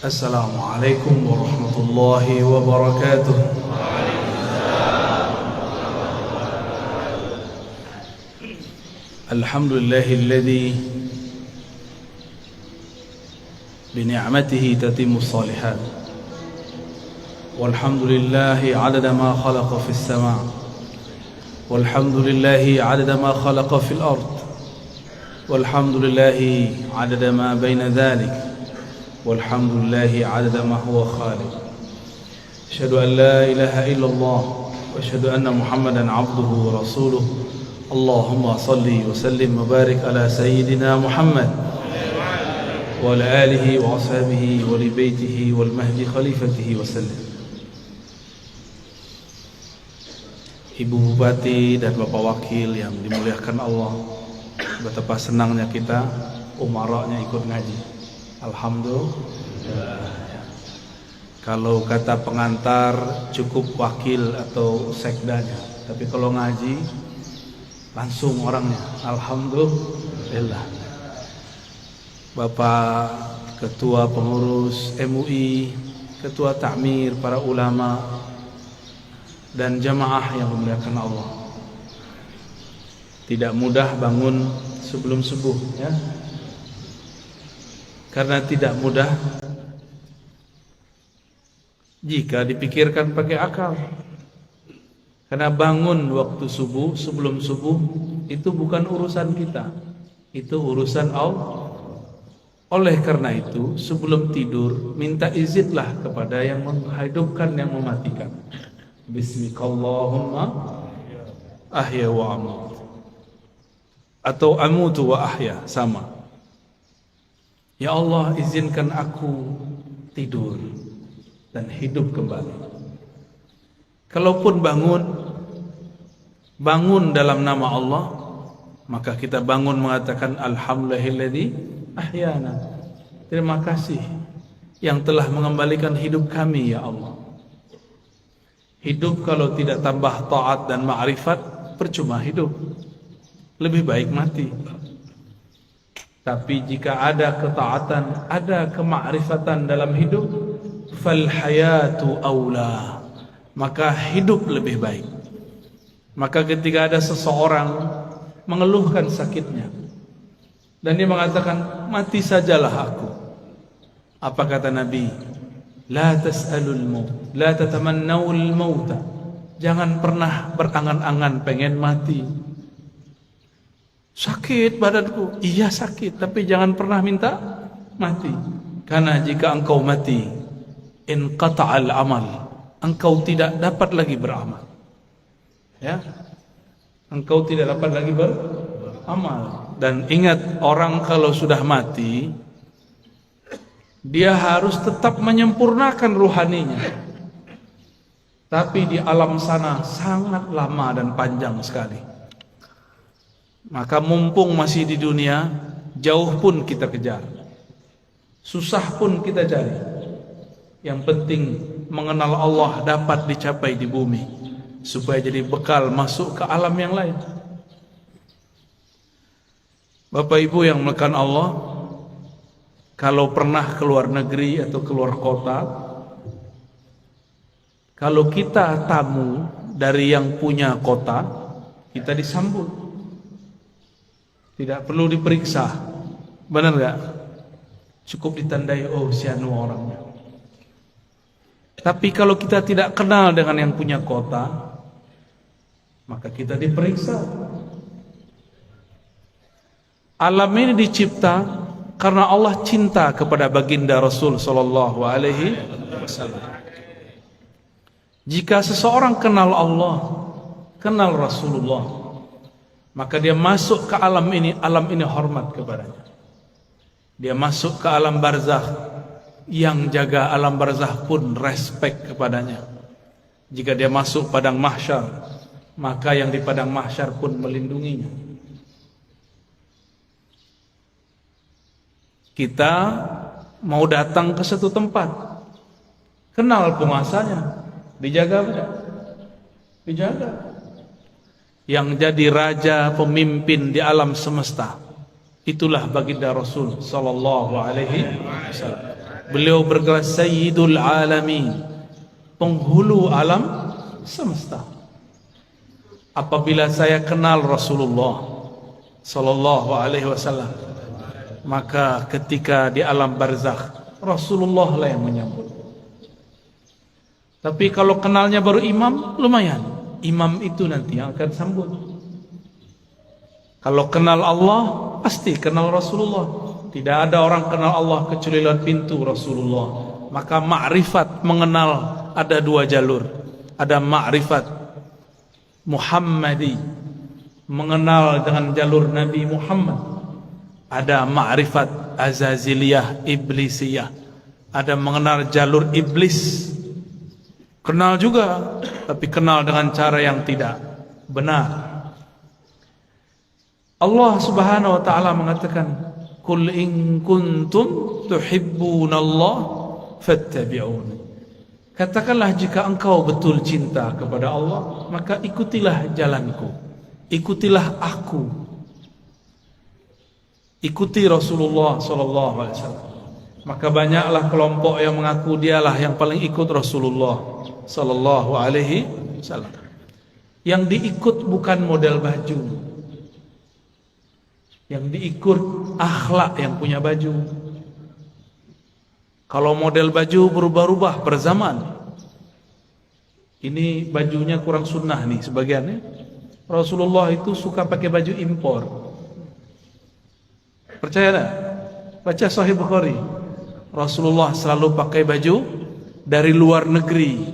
السلام عليكم ورحمة الله وبركاته. الحمد لله الذي بنعمته تتم الصالحات، والحمد لله عدد ما خلق في السماء، والحمد لله عدد ما خلق في الأرض، والحمد لله عدد ما بين ذلك، والحمد لله عدد ما هو خالق. أشهد أن لا إله إلا الله، وأشهد أن محمدا عبده ورسوله. اللهم صل وسلم وبارك على سيدنا محمد وعلى آله وأصحابه ولبيته والمهد خليفته وسلم. Ibu Bupati dan Bapak Wakil yang dimuliakan Allah, betapa senangnya kita umaranya ikut ngaji. Alhamdulillah. Kalau kata pengantar cukup wakil atau sekdanya, tapi kalau ngaji langsung orangnya. Alhamdulillah. Bapak Ketua Pengurus MUI, Ketua Takmir, para ulama dan jamaah yang dimuliakan Allah. Tidak mudah bangun sebelum subuh, ya. Karena tidak mudah jika dipikirkan pakai akal. Karena bangun waktu subuh, sebelum subuh, itu bukan urusan kita, itu urusan Allah. Oleh karena itu, sebelum tidur, minta izinlah kepada yang menghidupkan, yang mematikan. Bismikallahumma ahya wa amut, atau amutu wa ahya, sama. Ya Allah, izinkan aku tidur dan hidup kembali. Kalaupun bangun dalam nama Allah, maka kita bangun mengatakan alhamdulillahilladzi ahyana. Terima kasih yang telah mengembalikan hidup kami, ya Allah. Hidup kalau tidak tambah taat dan ma'rifat, percuma hidup. Lebih baik mati. Tapi jika ada ketaatan, ada kemakrifatan dalam hidup, fal hayatu aula, maka hidup lebih baik. Maka ketika ada seseorang mengeluhkan sakitnya dan dia mengatakan, mati sajalah aku, apa kata Nabi? La tas'alul maut, la tatamannawul mauta. Jangan pernah berangan-angan pengen mati. Sakit badanku, iya sakit, tapi jangan pernah minta mati. Karena jika engkau mati, inqata'al amal, engkau tidak dapat lagi beramal. Ya, engkau tidak dapat lagi beramal. Dan ingat, orang kalau sudah mati, dia harus tetap menyempurnakan ruhaninya. Tapi di alam sana sangat lama dan panjang sekali. Maka mumpung masih di dunia, jauh pun kita kejar, susah pun kita cari. Yang penting mengenal Allah dapat dicapai di bumi, supaya jadi bekal masuk ke alam yang lain. Bapak Ibu yang melekat Allah, kalau pernah keluar negeri atau keluar kota, kalau kita tamu dari yang punya kota, kita disambut. Tidak perlu diperiksa, benar gak? Cukup ditandai, oh si anu orangnya. Tapi kalau kita tidak kenal dengan yang punya kota, maka kita diperiksa. Alam ini dicipta karena Allah cinta kepada baginda Rasul sallallahu alaihi wasallam. Jika seseorang kenal Allah, kenal Rasulullah, maka dia masuk ke alam ini hormat kepadanya. Dia masuk ke alam barzakh, yang jaga alam barzakh pun respect kepadanya. Jika dia masuk padang mahsyar, maka yang di padang mahsyar pun melindunginya. Kita mau datang ke satu tempat, kenal penguasanya, dijaga tidak? Dijaga. Yang jadi raja, pemimpin di alam semesta, itulah baginda Rasul sallallahu alaihi wasallam. Beliau bergelar Sayyidul Alamin, penghulu alam semesta. Apabila saya kenal Rasulullah sallallahu alaihi wasallam, maka ketika di alam barzakh Rasulullah lah yang menyambut. Tapi kalau kenalnya baru imam, lumayan. Imam itu nanti yang akan sambut. Kalau kenal Allah, pasti kenal Rasulullah. Tidak ada orang kenal Allah kecuali lewat pintu Rasulullah. Maka ma'rifat mengenal ada dua jalur. Ada ma'rifat Muhammadi, mengenal dengan jalur Nabi Muhammad. Ada ma'rifat Azaziliyah, Iblisiyah. Ada mengenal jalur iblis. Kenal juga, tapi kenal dengan cara yang tidak benar. Allah Subhanahu wa taala mengatakan, "Qul in kuntum tuhibbunallah fattabi'un." Katakanlah jika engkau betul cinta kepada Allah, maka ikutilah jalanku. Ikutilah aku. Ikuti Rasulullah sallallahu alaihi wasallam. Maka banyaklah kelompok yang mengaku dialah yang paling ikut Rasulullah sallallahu alaihi wasallam. Yang diikut bukan model baju. Yang diikut akhlak yang punya baju. Kalau model baju berubah-ubah per zaman. Ini bajunya kurang sunnah nih sebagiannya. Rasulullah itu suka pakai baju impor. Percaya tak? Baca Sahih Bukhari. Rasulullah selalu pakai baju dari luar negeri.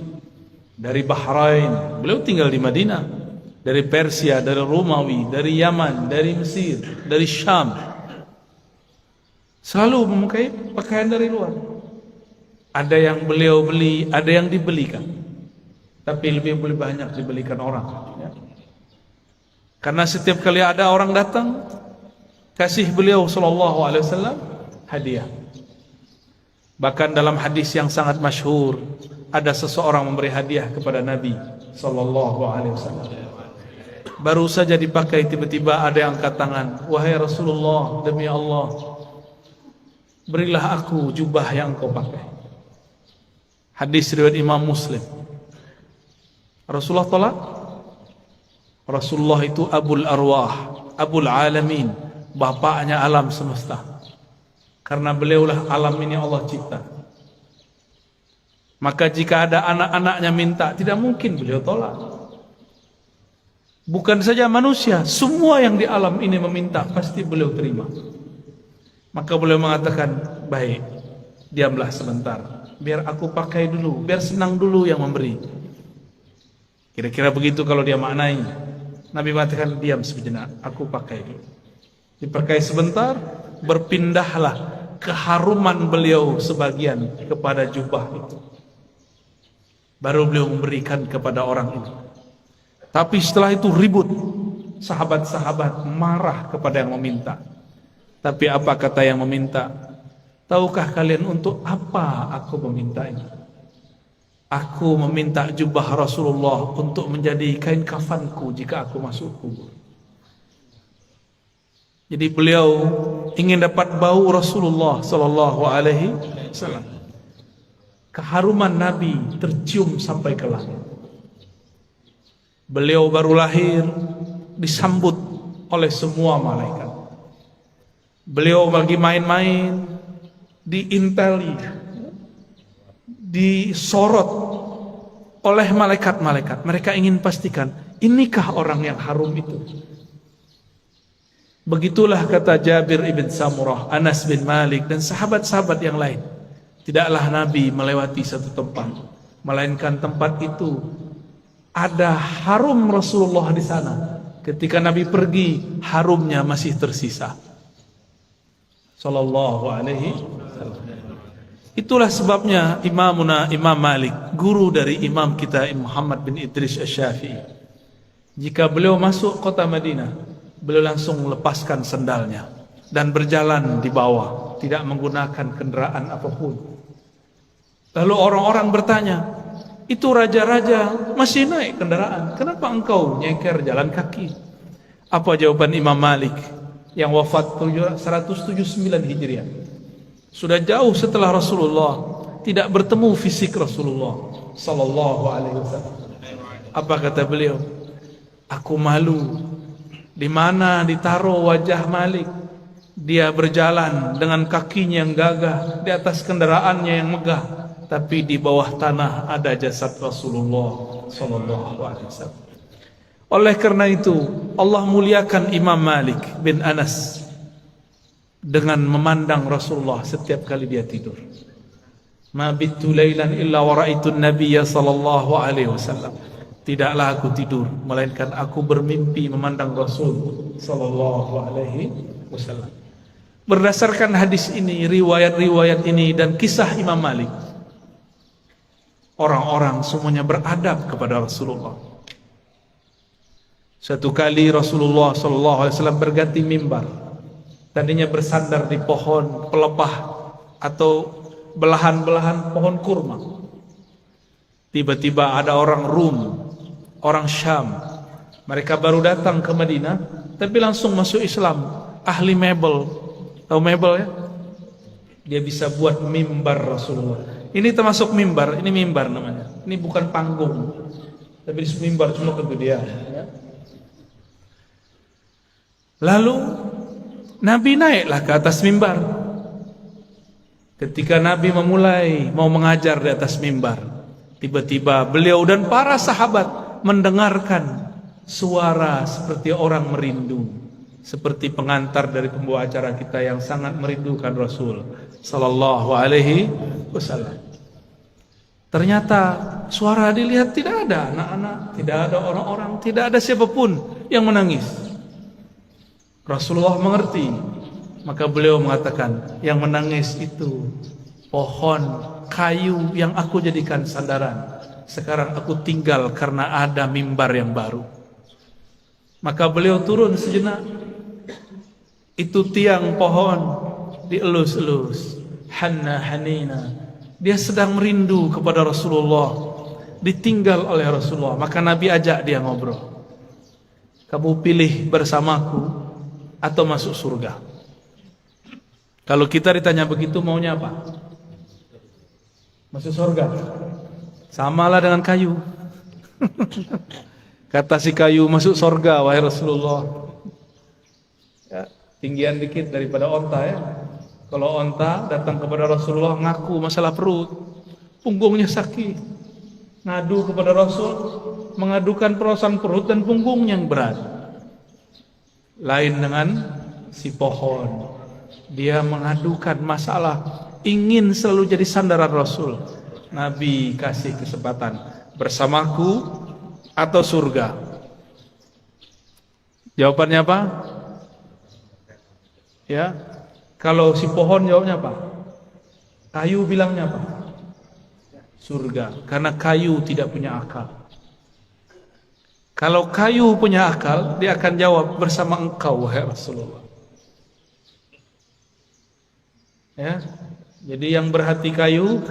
Dari Bahrain. Beliau tinggal di Madinah. Dari Persia, dari Romawi, dari Yaman, dari Mesir, dari Syam. Selalu memakai pakaian dari luar. Ada yang beliau beli, ada yang dibelikan. Tapi lebih banyak dibelikan orang. Ya. Karena setiap kali ada orang datang, kasih beliau sallallahu alaihi wasallam hadiah. Bahkan dalam hadis yang sangat masyhur, ada seseorang memberi hadiah kepada Nabi sallallahu alaihi wasallam. Baru saja dipakai, tiba-tiba ada yang angkat tangan, "Wahai Rasulullah, demi Allah, berilah aku jubah yang engkau pakai." Hadis riwayat Imam Muslim. Rasulullah tolak. Rasulullah itu Abul Arwah, Abul Alamin, bapaknya alam semesta. Karena beliaulah alam ini Allah cipta. Maka jika ada anak-anaknya minta, tidak mungkin beliau tolak. Bukan saja manusia, semua yang di alam ini meminta, pasti beliau terima. Maka beliau mengatakan, "Baik, diamlah sebentar. Biar aku pakai dulu, biar senang dulu yang memberi." Kira-kira begitu kalau dia maknai. Nabi mengatakan, "Diam sejenak, aku pakai dulu." Dipakai sebentar, berpindahlah keharuman beliau sebagian kepada jubah itu. Baru beliau memberikan kepada orang itu. Tapi setelah itu ribut. Sahabat-sahabat marah kepada yang meminta. Tapi apa kata yang meminta? "Tahukah kalian untuk apa aku meminta ini? Aku meminta jubah Rasulullah untuk menjadi kain kafanku jika aku masuk kubur." Jadi beliau ingin dapat bau Rasulullah sallallahu alaihi wasallam. Keharuman Nabi tercium sampai ke langit. Beliau baru lahir, disambut oleh semua malaikat. Beliau lagi main-main, diinteli, disorot oleh malaikat-malaikat. Mereka ingin pastikan, inikah orang yang harum itu? Begitulah kata Jabir ibn Samurah, Anas bin Malik, dan sahabat-sahabat yang lain. Tidaklah Nabi melewati satu tempat, melainkan tempat itu ada harum Rasulullah di sana. Ketika Nabi pergi, harumnya masih tersisa. Sallallahu alaihi wasallam. Itulah sebabnya Imam Malik, guru dari imam kita Muhammad bin Idris Asy-Syafi'i, jika beliau masuk kota Madinah, beliau langsung melepaskan sendalnya dan berjalan di bawah, tidak menggunakan kendaraan apapun. Lalu orang-orang bertanya, "Itu raja-raja masih naik kendaraan, kenapa engkau nyeker jalan kaki?" Apa jawaban Imam Malik yang wafat 179 Hijriah? Sudah jauh setelah Rasulullah, tidak bertemu fisik Rasulullah sallallahu alaihi wasallam. Apa kata beliau? Aku malu. Di mana ditaruh wajah Malik? Dia berjalan dengan kakinya yang gagah di atas kendaraannya yang megah, tapi di bawah tanah ada jasad Rasulullah sallallahu alaihi wasallam. Oleh karena itu, Allah muliakan Imam Malik bin Anas dengan memandang Rasulullah setiap kali dia tidur. Ma bittu lailan illa wa ra'aitu an-nabiyya sallallahu alaihi wasallam. Tidaklah aku tidur melainkan aku bermimpi memandang Rasul sallallahu alaihi wasallam. Berdasarkan hadis ini, riwayat-riwayat ini dan kisah Imam Malik, orang-orang semuanya beradab kepada Rasulullah. Suatu kali Rasulullah SAW berganti mimbar. Tadinya bersandar di pohon pelepah atau belahan-belahan pohon kurma. Tiba-tiba ada orang Rum, orang Syam. Mereka baru datang ke Madinah, tapi langsung masuk Islam. Ahli mebel. Tahu mebel ya? Dia bisa buat mimbar Rasulullah. Ini termasuk mimbar, ini mimbar namanya. Ini bukan panggung, tapi mimbar cuma kegedean. Ya. Lalu Nabi naiklah ke atas mimbar. Ketika Nabi memulai mau mengajar di atas mimbar, tiba-tiba beliau dan para sahabat mendengarkan suara seperti orang merindu, seperti pengantar dari pembawa acara kita yang sangat merindukan Rasul sallallahu alaihi wasallam. Ternyata suara dilihat tidak ada anak-anak, tidak ada orang-orang, tidak ada siapapun yang menangis. Rasulullah mengerti, maka beliau mengatakan, yang menangis itu pohon kayu yang aku jadikan sandaran. Sekarang aku tinggal karena ada mimbar yang baru. Maka beliau turun sejenak. Itu tiang pohon dielus-elus, hanna hanina. Dia sedang merindu kepada Rasulullah, ditinggal oleh Rasulullah. Maka Nabi ajak dia ngobrol. Kamu pilih bersamaku atau masuk surga? Kalau kita ditanya begitu, maunya apa? Masuk surga. Samalah dengan kayu. Kata si kayu, masuk surga wahai Rasulullah. Ya, tinggian dikit daripada onta ya. Kalau onta datang kepada Rasulullah ngaku masalah perut, punggungnya sakit, ngadu kepada Rasul, mengadukan perasaan perut dan punggungnya yang berat. Lain dengan si pohon, dia mengadukan masalah, ingin selalu jadi sandaran Rasul. Nabi kasih kesempatan, bersamaku atau surga? Jawabannya apa? Ya, kalau si pohon jawabnya apa? Kayu bilangnya apa? Surga, karena kayu tidak punya akal. Kalau kayu punya akal, dia akan jawab, bersama engkau wahai Rasulullah. Ya, jadi yang berhati kayu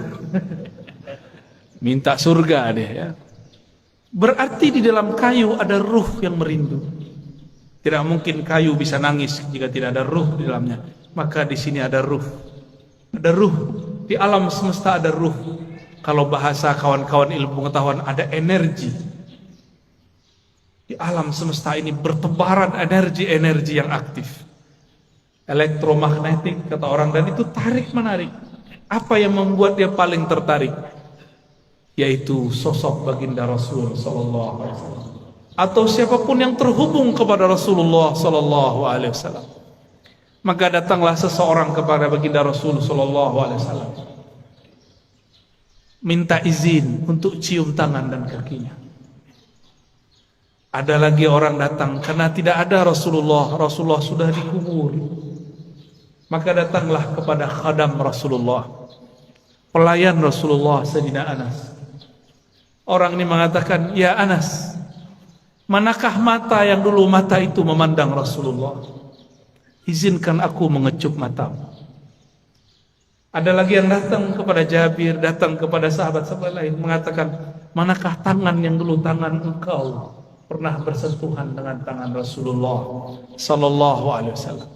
minta surga dia ya. Berarti di dalam kayu ada ruh yang merindu. Tidak mungkin kayu bisa nangis jika tidak ada ruh di dalamnya. Maka di sini ada ruh. Ada ruh. Di alam semesta ada ruh. Kalau bahasa kawan-kawan ilmu pengetahuan, ada energi. Di alam semesta ini bertebaran energi-energi yang aktif. Elektromagnetik kata orang, dan itu tarik-menarik. Apa yang membuat dia paling tertarik? Yaitu sosok baginda Rasul sallallahu alaihi wasallam, atau siapapun yang terhubung kepada Rasulullah sallallahu alaihi wasallam. Maka datanglah seseorang kepada baginda Rasul sallallahu alaihi wasallam, minta izin untuk cium tangan dan kakinya. Ada lagi orang datang karena tidak ada Rasulullah, Rasulullah sudah dikubur. Maka datanglah kepada khadam Rasulullah, pelayan Rasulullah, Sayyidina Anas. Orang ini mengatakan, ya Anas, manakah mata yang dulu mata itu memandang Rasulullah? Izinkan aku mengecup matamu. Ada lagi yang datang kepada Jabir, datang kepada sahabat-sahabat lain, mengatakan, manakah tangan yang dulu tangan engkau pernah bersentuhan dengan tangan Rasulullah sallallahu alaihi wasallam?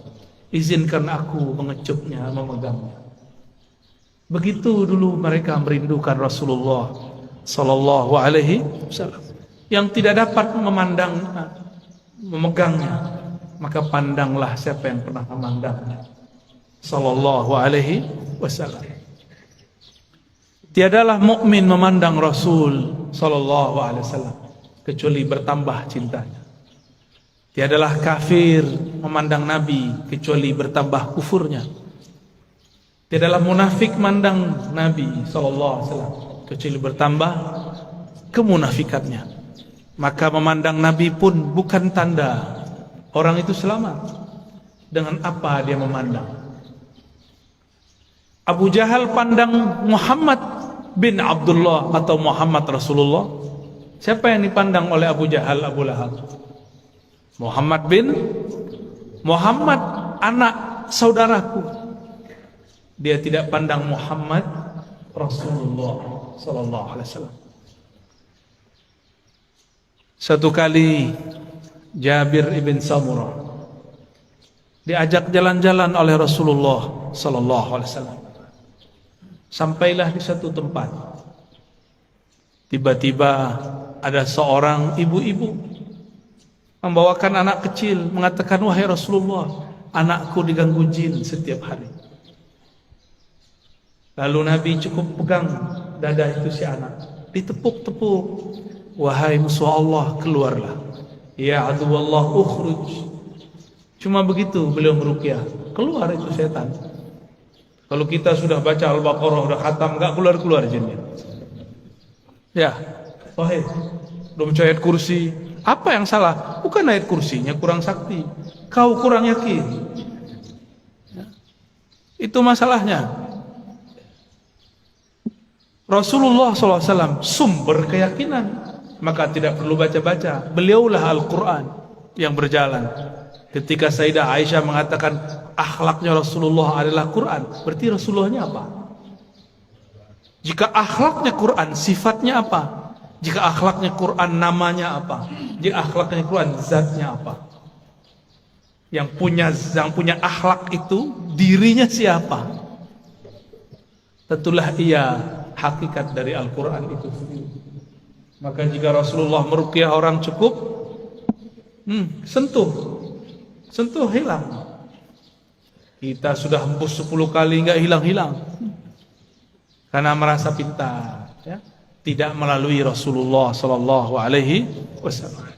Izinkan aku mengecupnya, memegangnya. Begitu dulu mereka merindukan Rasulullah sallallahu alaihi wasallam. Yang tidak dapat memegangnya, maka pandanglah siapa yang pernah memandangnya sallallahu alaihi wasallam. Tiadalah mukmin memandang Rasul sallallahu alaihi wasallam kecuali bertambah cintanya. Tiadalah kafir memandang Nabi kecuali bertambah kufurnya. Tiadalah munafik memandang Nabi sallallahu alaihi wasallam kecuali bertambah kemunafikannya. Maka memandang Nabi pun bukan tanda orang itu selamat. Dengan apa dia memandang? Abu Jahal pandang Muhammad bin Abdullah atau Muhammad Rasulullah. Siapa yang dipandang oleh Abu Jahal, Abu Lahab? Muhammad anak saudaraku. Dia tidak pandang Muhammad Rasulullah sallallahu alaihi wasallam. Satu kali Jabir ibn Samurah diajak jalan-jalan oleh Rasulullah sallallahu alaihi wasallam. Sampailah di satu tempat. Tiba-tiba ada seorang ibu-ibu membawakan anak kecil, mengatakan, "Wahai Rasulullah, anakku diganggu jin setiap hari." Lalu Nabi cukup pegang dada itu si anak, ditepuk-tepuk. "Wahai musuh Allah, keluarlah. Ya aduwallah, ukhruj." Cuma begitu beliau meruqyah, keluar itu setan. Kalau kita sudah baca Al-Baqarah, sudah khatam, enggak keluar-keluar jinnya. Ya, sahih. Belum baca ayat kursi. Apa yang salah? Bukan ayat kursinya kurang sakti, kau kurang yakin. Itu masalahnya. Rasulullah SAW sumber keyakinan, maka tidak perlu baca-baca. Beliaulah Al-Quran yang berjalan. Ketika Sayyidah Aisyah mengatakan akhlaknya Rasulullah adalah Quran, berarti Rasulullahnya apa? Jika akhlaknya Quran, sifatnya apa? Jika akhlaknya Quran, namanya apa? Jika akhlaknya Quran, zatnya apa? Yang punya akhlak itu dirinya siapa? Tentulah ia hakikat dari Al-Quran itu sendiri. Maka jika Rasulullah meruqyah orang cukup sentuh hilang. Kita sudah hembus 10 kali enggak hilang-hilang, karena merasa pintar, ya? Tidak melalui Rasulullah sallallahu alaihi wasallam.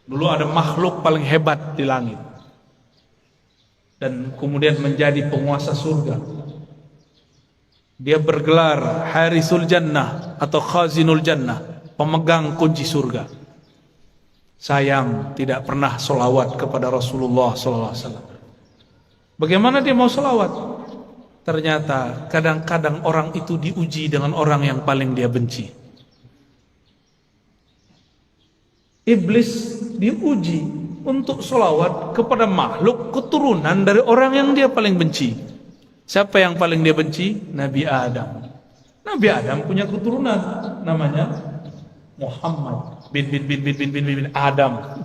Dulu ada makhluk paling hebat di langit dan kemudian menjadi penguasa surga. Dia bergelar Harisul Jannah atau Khazinul Jannah, pemegang kunci surga. Sayang tidak pernah solawat kepada Rasulullah sallallahu alaihi wasallam. Bagaimana dia mau solawat? Ternyata kadang-kadang orang itu diuji dengan orang yang paling dia benci. Iblis diuji untuk solawat kepada makhluk keturunan dari orang yang dia paling benci. Siapa yang paling dia benci? Nabi Adam. Nabi Adam punya keturunan namanya Muhammad bin Adam.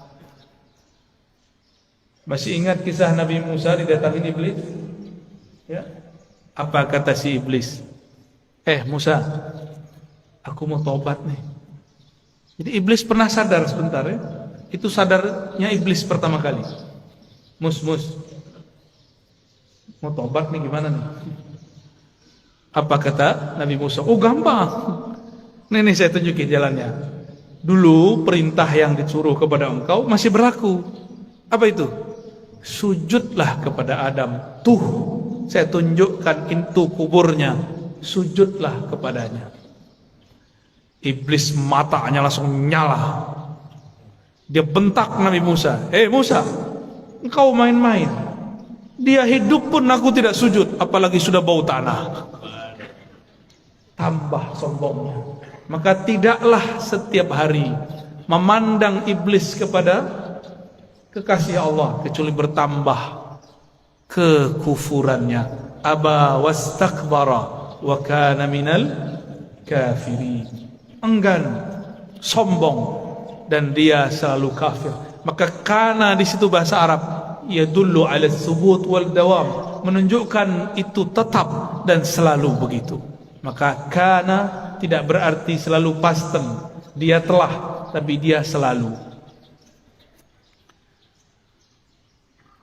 Masih ingat kisah Nabi Musa didatangin iblis? Ya. Apa kata si iblis? Musa, aku mau tobat nih. Jadi iblis pernah sadar sebentar, ya. Itu sadarnya iblis pertama kali. Mus, mau tobat nih, gimana nih? Apa kata Nabi Musa? Oh, gampang. Nih saya tunjukin jalannya. Dulu perintah yang disuruh kepada engkau masih berlaku. Apa itu? Sujudlah kepada Adam. Tuh, saya tunjukkan itu kuburnya. Sujudlah kepadanya. Iblis matanya langsung nyala. Dia bentak Nabi Musa. Musa, engkau main-main. Dia hidup pun aku tidak sujud, apalagi sudah bau tanah. Tambah sombongnya. Maka tidaklah setiap hari memandang iblis kepada kekasih Allah kecuali bertambah kekufurannya. Aba wastakbara wa kana minal kafirin. Enggan, sombong, dan dia selalu kafir. Maka kana di situ bahasa Arab yadullu 'ala tsubut wal dawam, menunjukkan itu tetap dan selalu begitu. Maka kana tidak berarti selalu past tense, dia telah, tapi dia selalu.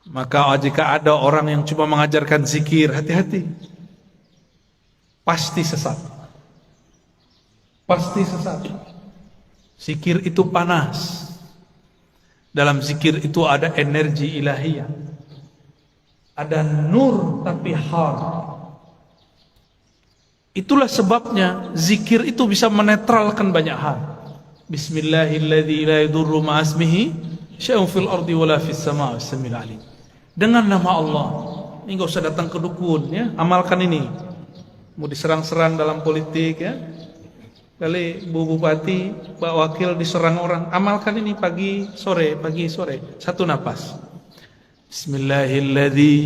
Maka jika ada orang yang cuma mengajarkan zikir, hati-hati, pasti sesat. Pasti sesat. Zikir itu panas. Dalam zikir itu ada energi ilahiyah, ada nur tapi har. Itulah sebabnya zikir itu bisa menetralkan banyak hal. Bismillahilladzi la yadurru ma'asmihi syai'un fil ardi wala fis sama'i was-sami'ul 'alim. Dengan nama Allah. Ini enggak usah datang ke dukun ya, amalkan ini. Mau diserang-serang dalam politik ya. Kali Bu Bupati, Pak Wakil diserang orang, amalkan ini pagi sore, satu napas. Bismillahilladzi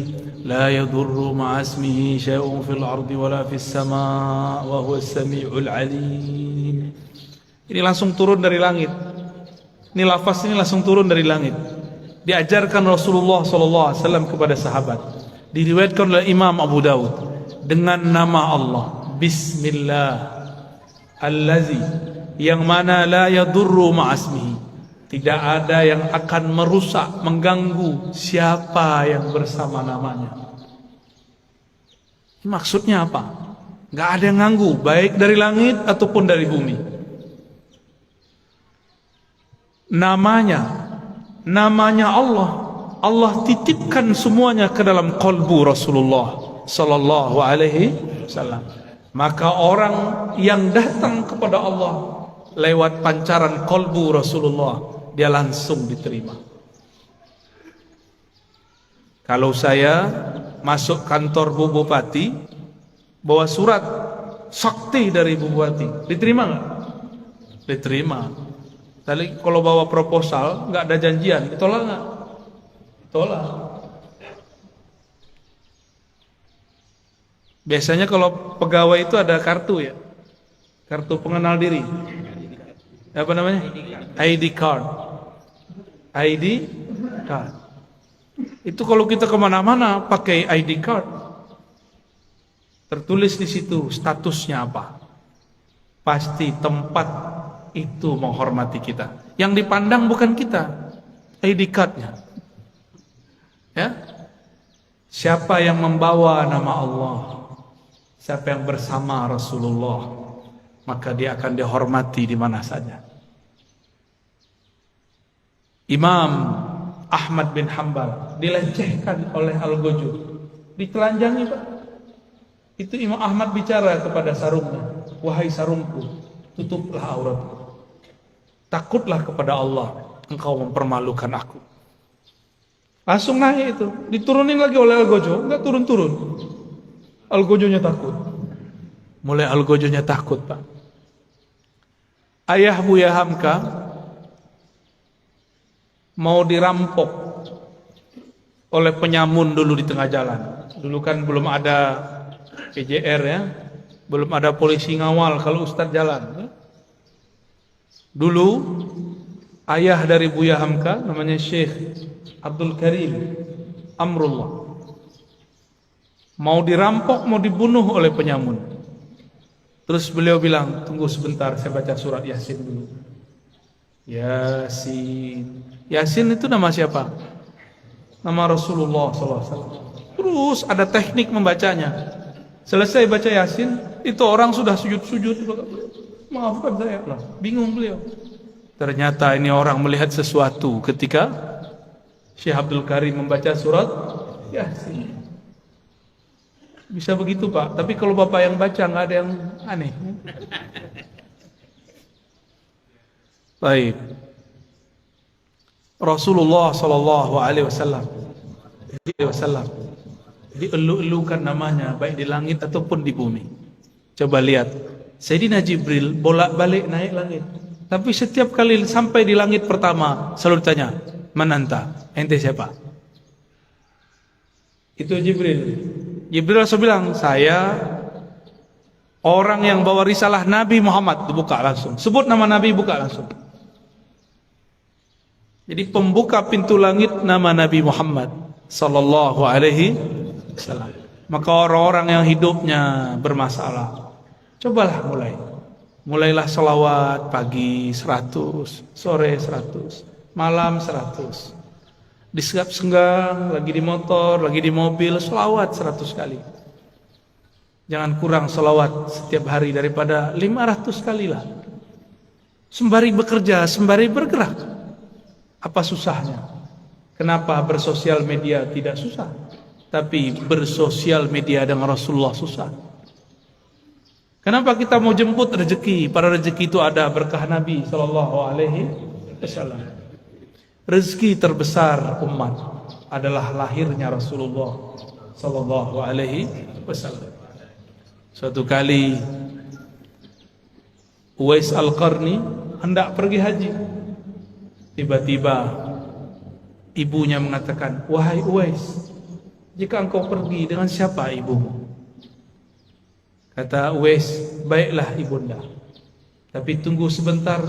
la yadurru ma'asmihi syai'un fil ardi wala fis sama' wa huwas sami'ul 'alim. Ini langsung turun dari langit. Ini lafaz ini langsung turun dari langit. Diajarkan Rasulullah SAW kepada sahabat. Diriwayatkan oleh Imam Abu Daud dengan nama Allah, Bismillah. Allazi, yang mana la yadurru ma'asmihi, tidak ada yang akan merusak, mengganggu siapa yang bersama namanya. Maksudnya apa? Gak ada yang ganggu, baik dari langit ataupun dari bumi. Namanya Allah, Allah titipkan semuanya ke dalam qalbu Rasulullah sallallahu alaihi wasallam. Maka orang yang datang kepada Allah lewat pancaran qalbu Rasulullah, dia langsung diterima. Kalau saya masuk kantor Bu Bupati, bawa surat sakti dari Bu Bupati, diterima nggak? Diterima. Tapi kalau bawa proposal, nggak ada janjian, ditolak nggak? Ditolak. Biasanya kalau pegawai itu ada kartu ya, kartu pengenal diri. Apa namanya? ID card. ID card. Itu kalau kita kemana-mana pakai ID card, tertulis di situ statusnya apa. Pasti tempat itu menghormati kita. Yang dipandang bukan kita, ID cardnya. Ya, siapa yang membawa nama Allah, siapa yang bersama Rasulullah, maka dia akan dihormati di mana saja. Imam Ahmad bin Hanbal dilecehkan oleh Al-Ghajjuj, ditelanjangi Pak. Itu Imam Ahmad bicara kepada sarungnya, wahai sarungku, tutuplah auratku. Takutlah kepada Allah, engkau mempermalukan aku. Langsung naik itu, diturunin lagi oleh Al-Ghajjuj, enggak turun-turun. Al-Ghajjujnya takut. Mulai Al-Ghajjujnya takut, Pak. Ayah Buya Hamka mau dirampok oleh penyamun dulu di tengah jalan. Dulu kan belum ada PJR ya, belum ada polisi ngawal kalau Ustadz jalan ya. Dulu ayah dari Buya Hamka namanya Syekh Abdul Karim Amrullah mau dirampok, mau dibunuh oleh penyamun. Terus beliau bilang, tunggu sebentar, saya baca surat Yasin dulu. Yasin. Yasin itu nama siapa? Nama Rasulullah SAW. Terus ada teknik membacanya. Selesai baca Yasin, itu orang sudah sujud-sujud. Maafkan saya, lah. Bingung beliau. Ternyata ini orang melihat sesuatu ketika Syekh Abdul Karim membaca surat Yasin. Bisa begitu Pak, tapi kalau Bapak yang baca nggak ada yang aneh. Baik. Rasulullah sallallahu alaihi wasallam dielu-elukan namanya baik di langit ataupun di bumi. Coba lihat, Sayyidina Jibril bolak-balik naik langit. Tapi setiap kali sampai di langit pertama selalu tanya, "Man anta?" Ente siapa? Itu Jibril. Jibril langsung bilang, saya orang yang bawa risalah Nabi Muhammad. Buka langsung. Sebut nama Nabi, buka langsung. Jadi pembuka pintu langit nama Nabi Muhammad sallallahu alaihi wasallam. Maka orang-orang yang hidupnya bermasalah, cobalah mulailah selawat pagi 100, sore 100, malam 100. Di senggang, lagi di motor, lagi di mobil, selawat 100 kali. Jangan kurang selawat setiap hari daripada 500 kali lah. Sembari bekerja, sembari bergerak. Apa susahnya? Kenapa bersosial media tidak susah? Tapi bersosial media dengan Rasulullah susah. Kenapa kita mau jemput rezeki? Para rezeki itu ada berkah Nabi sallallahu alaihi wasallam. Rezeki terbesar umat adalah lahirnya Rasulullah sallallahu alaihi wasallam. Suatu kali Uwais Al-Qarni hendak pergi haji. Tiba-tiba ibunya mengatakan, "Wahai Uwais, jika engkau pergi, dengan siapa ibumu?" Kata Uwais, "Baiklah ibunda, tapi tunggu sebentar,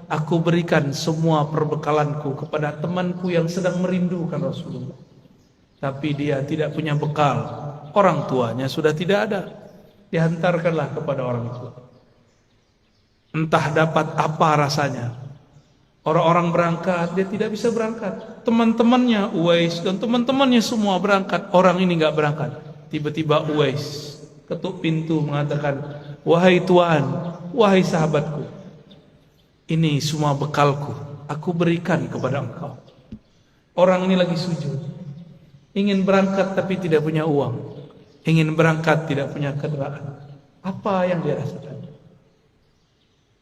aku berikan semua perbekalanku kepada temanku yang sedang merindukan Rasulullah. Tapi dia tidak punya bekal, orang tuanya sudah tidak ada. Dihantarkanlah kepada orang itu. Entah dapat apa rasanya. Orang-orang berangkat, dia tidak bisa berangkat. Teman-temannya Uwais dan teman-temannya semua berangkat, orang ini nggak berangkat. Tiba-tiba Uwais ketuk pintu mengatakan, "Wahai Tuan, wahai sahabatku, ini semua bekalku, aku berikan kepada engkau." Orang ini lagi sujud, ingin berangkat tapi tidak punya uang, ingin berangkat tidak punya kendaraan. Apa yang dia rasakan?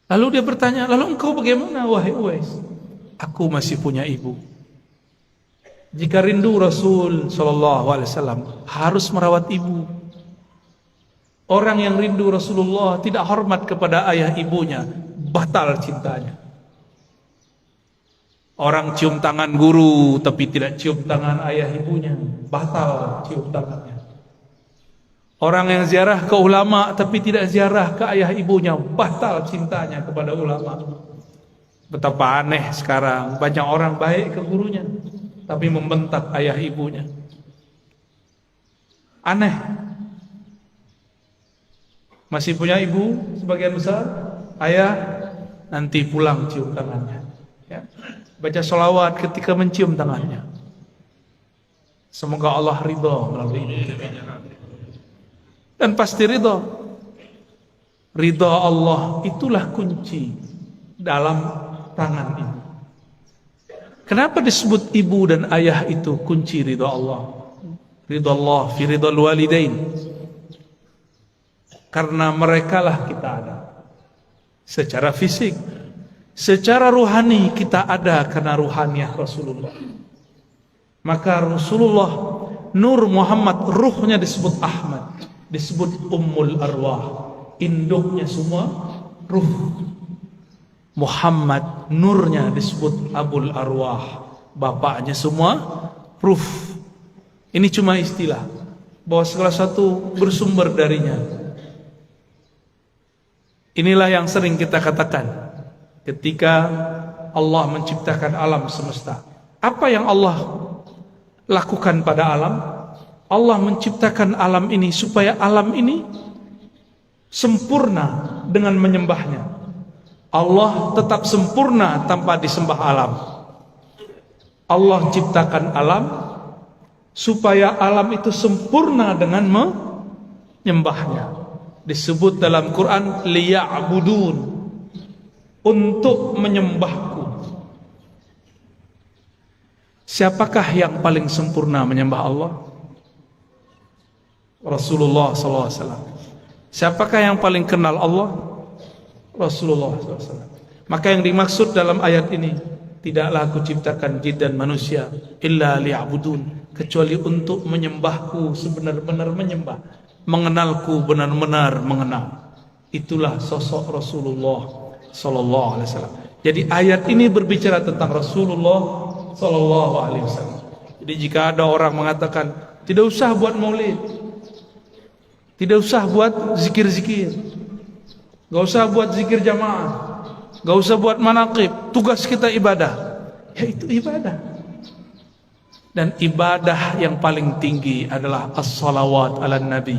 Lalu dia bertanya, "Lalu engkau bagaimana wahai Uwais?" "Aku masih punya ibu." Jika rindu Rasul sallallahu alaihi wasallam harus merawat ibu. Orang yang rindu Rasulullah tidak hormat kepada ayah ibunya, batal cintanya. Orang cium tangan guru tapi tidak cium tangan ayah ibunya, batal cium tangannya. Orang yang ziarah ke ulama tapi tidak ziarah ke ayah ibunya, batal cintanya kepada ulama. Betapa aneh sekarang, banyak orang baik ke gurunya tapi membentak ayah ibunya. Aneh. Masih punya ibu sebagian besar, ayah nanti pulang cium tangannya, ya. Baca sholawat ketika mencium tangannya. Semoga Allah ridha melalui ibu. Dan pasti ridha. Ridha Allah itulah kunci dalam tangan ibu. Kenapa disebut ibu dan ayah itu kunci ridha Allah? Ridha Allah fi ridhal walidain. Karena merekalah kita ada secara fisik, secara ruhani kita ada karena ruhaniah Rasulullah. Maka Rasulullah, Nur Muhammad, ruhnya disebut Ahmad, disebut Ummul Arwah, induknya semua ruh. Muhammad, nurnya disebut Abul Arwah, bapaknya semua ruh. Ini cuma istilah, bahwa segala satu bersumber darinya. Inilah yang sering kita katakan ketika Allah menciptakan alam semesta. Apa yang Allah lakukan pada alam? Allah menciptakan alam ini supaya alam ini sempurna dengan menyembahnya. Allah tetap sempurna tanpa disembah alam. Allah ciptakan alam supaya alam itu sempurna dengan menyembahnya. Disebut dalam Quran liya'budun, untuk menyembahku. Siapakah yang paling sempurna menyembah Allah? Rasulullah SAW. Siapakah yang paling kenal Allah? Rasulullah SAW. Maka yang dimaksud dalam ayat ini, tidaklah aku ciptakan jin dan manusia illa liya'budun, kecuali untuk menyembahku sebenar-benar menyembah, mengenalku benar-benar mengenal. Itulah sosok Rasulullah sallallahu alaihi wasallam. Jadi ayat ini berbicara tentang Rasulullah sallallahu alaihi wasallam. Jadi jika ada orang mengatakan tidak usah buat maulid, tidak usah buat zikir-zikir, gak usah buat zikir jamaah, gak usah buat manaqib, tugas kita ibadah. Yaitu ibadah. Dan ibadah yang paling tinggi adalah as-salawat ala nabi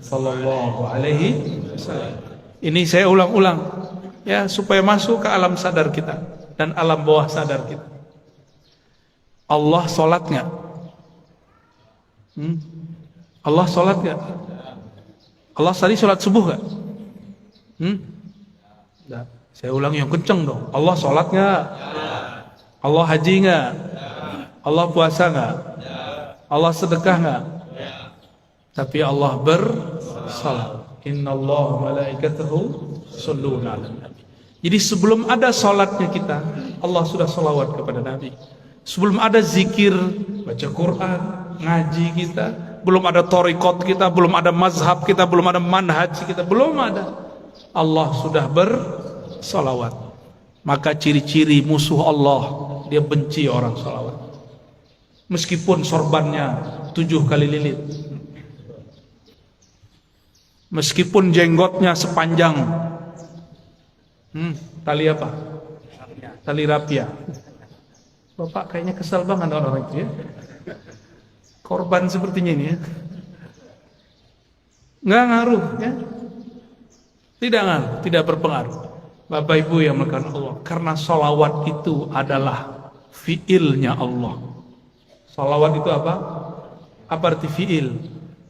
sallallahu alaihi wasallam. Ini saya ulang-ulang ya, supaya masuk ke alam sadar kita dan alam bawah sadar kita. Allah sholat nggak? Allah sholat nggak? Allah tadi sholat subuh nggak? Nah, saya ulang yang kenceng dong. Allah sholat nggak? Allah haji nggak? Allah puasa nggak? Allah sedekah nggak? Tapi Allah bersalat. Innallaha malaikatahu shalluna 'alan nabi. Jadi sebelum ada salatnya kita, Allah sudah salawat kepada Nabi. Sebelum ada zikir, baca Quran, ngaji kita, belum ada thariqat kita, belum ada mazhab kita, belum ada manhaj kita, belum ada. Allah sudah bersalawat. Maka ciri-ciri musuh Allah, dia benci orang salawat. Meskipun sorbannya 7 kali lilit, meskipun jenggotnya sepanjang tali apa? Tali rapia. Bapak kayaknya kesal banget orang itu ya. Korban sepertinya ini ya. Nggak ngaruh ya. Tidak ngaruh, tidak berpengaruh. Bapak Ibu yang melakukan Allah, karena salawat itu adalah fiilnya Allah. Salawat itu apa? Apa arti fiil?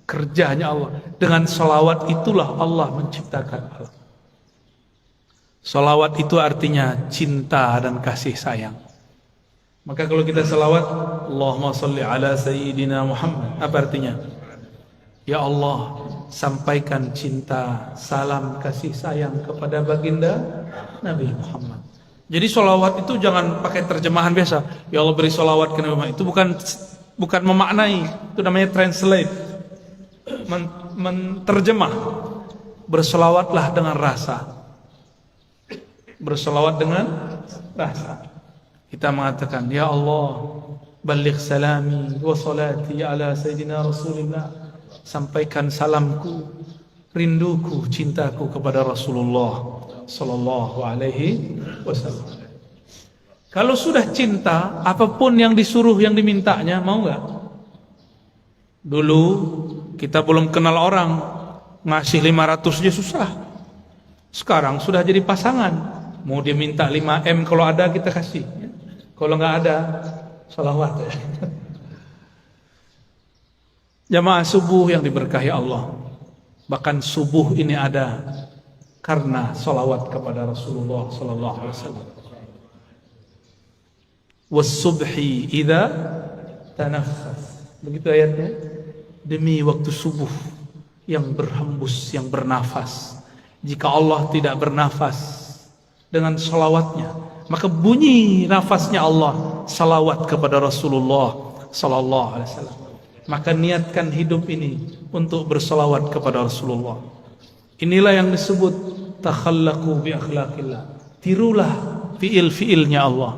Kerjanya Allah. Dengan salawat itulah Allah menciptakan alam. Salawat itu artinya cinta dan kasih sayang. Maka kalau kita salawat, Allahumma salli ala Sayyidina Muhammad, apa artinya? Ya Allah, sampaikan cinta, salam, kasih sayang kepada baginda Nabi Muhammad. Jadi salawat itu jangan pakai terjemahan biasa. Ya Allah beri salawat ke Nabi Muhammad. Itu bukan memaknai, itu namanya translate. Menterjemah. Berselawatlah dengan rasa. Berselawat dengan rasa. Kita mengatakan, Ya Allah, baligh salami wa salati ala Sayyidina Rasulullah. Sampaikan salamku, rinduku, cintaku kepada Rasulullah sallallahu alaihi wasallam. Kalau sudah cinta, apapun yang disuruh, yang dimintanya, mau nggak? Dulu kita belum kenal orang, ngasih 500 aja susah. Sekarang sudah jadi pasangan, mau dia minta 5M, kalau ada kita kasih. Kalau nggak ada, salawat ya. Jamaah subuh yang diberkahi Allah. Bahkan subuh ini ada karena salawat kepada Rasulullah sallallahu alaihi wasallam. Was-subhi idza tanaffas. Begitu ayatnya. Demi waktu subuh yang berhembus, yang bernafas. Jika Allah tidak bernafas dengan salawatnya, maka bunyi nafasnya Allah salawat kepada Rasulullah sallallahu alaihi wasallam. Maka niatkan hidup ini untuk bersalawat kepada Rasulullah. Inilah yang disebut takhallaqu bi akhlaqillah. Tirulah fiil-fiilnya Allah.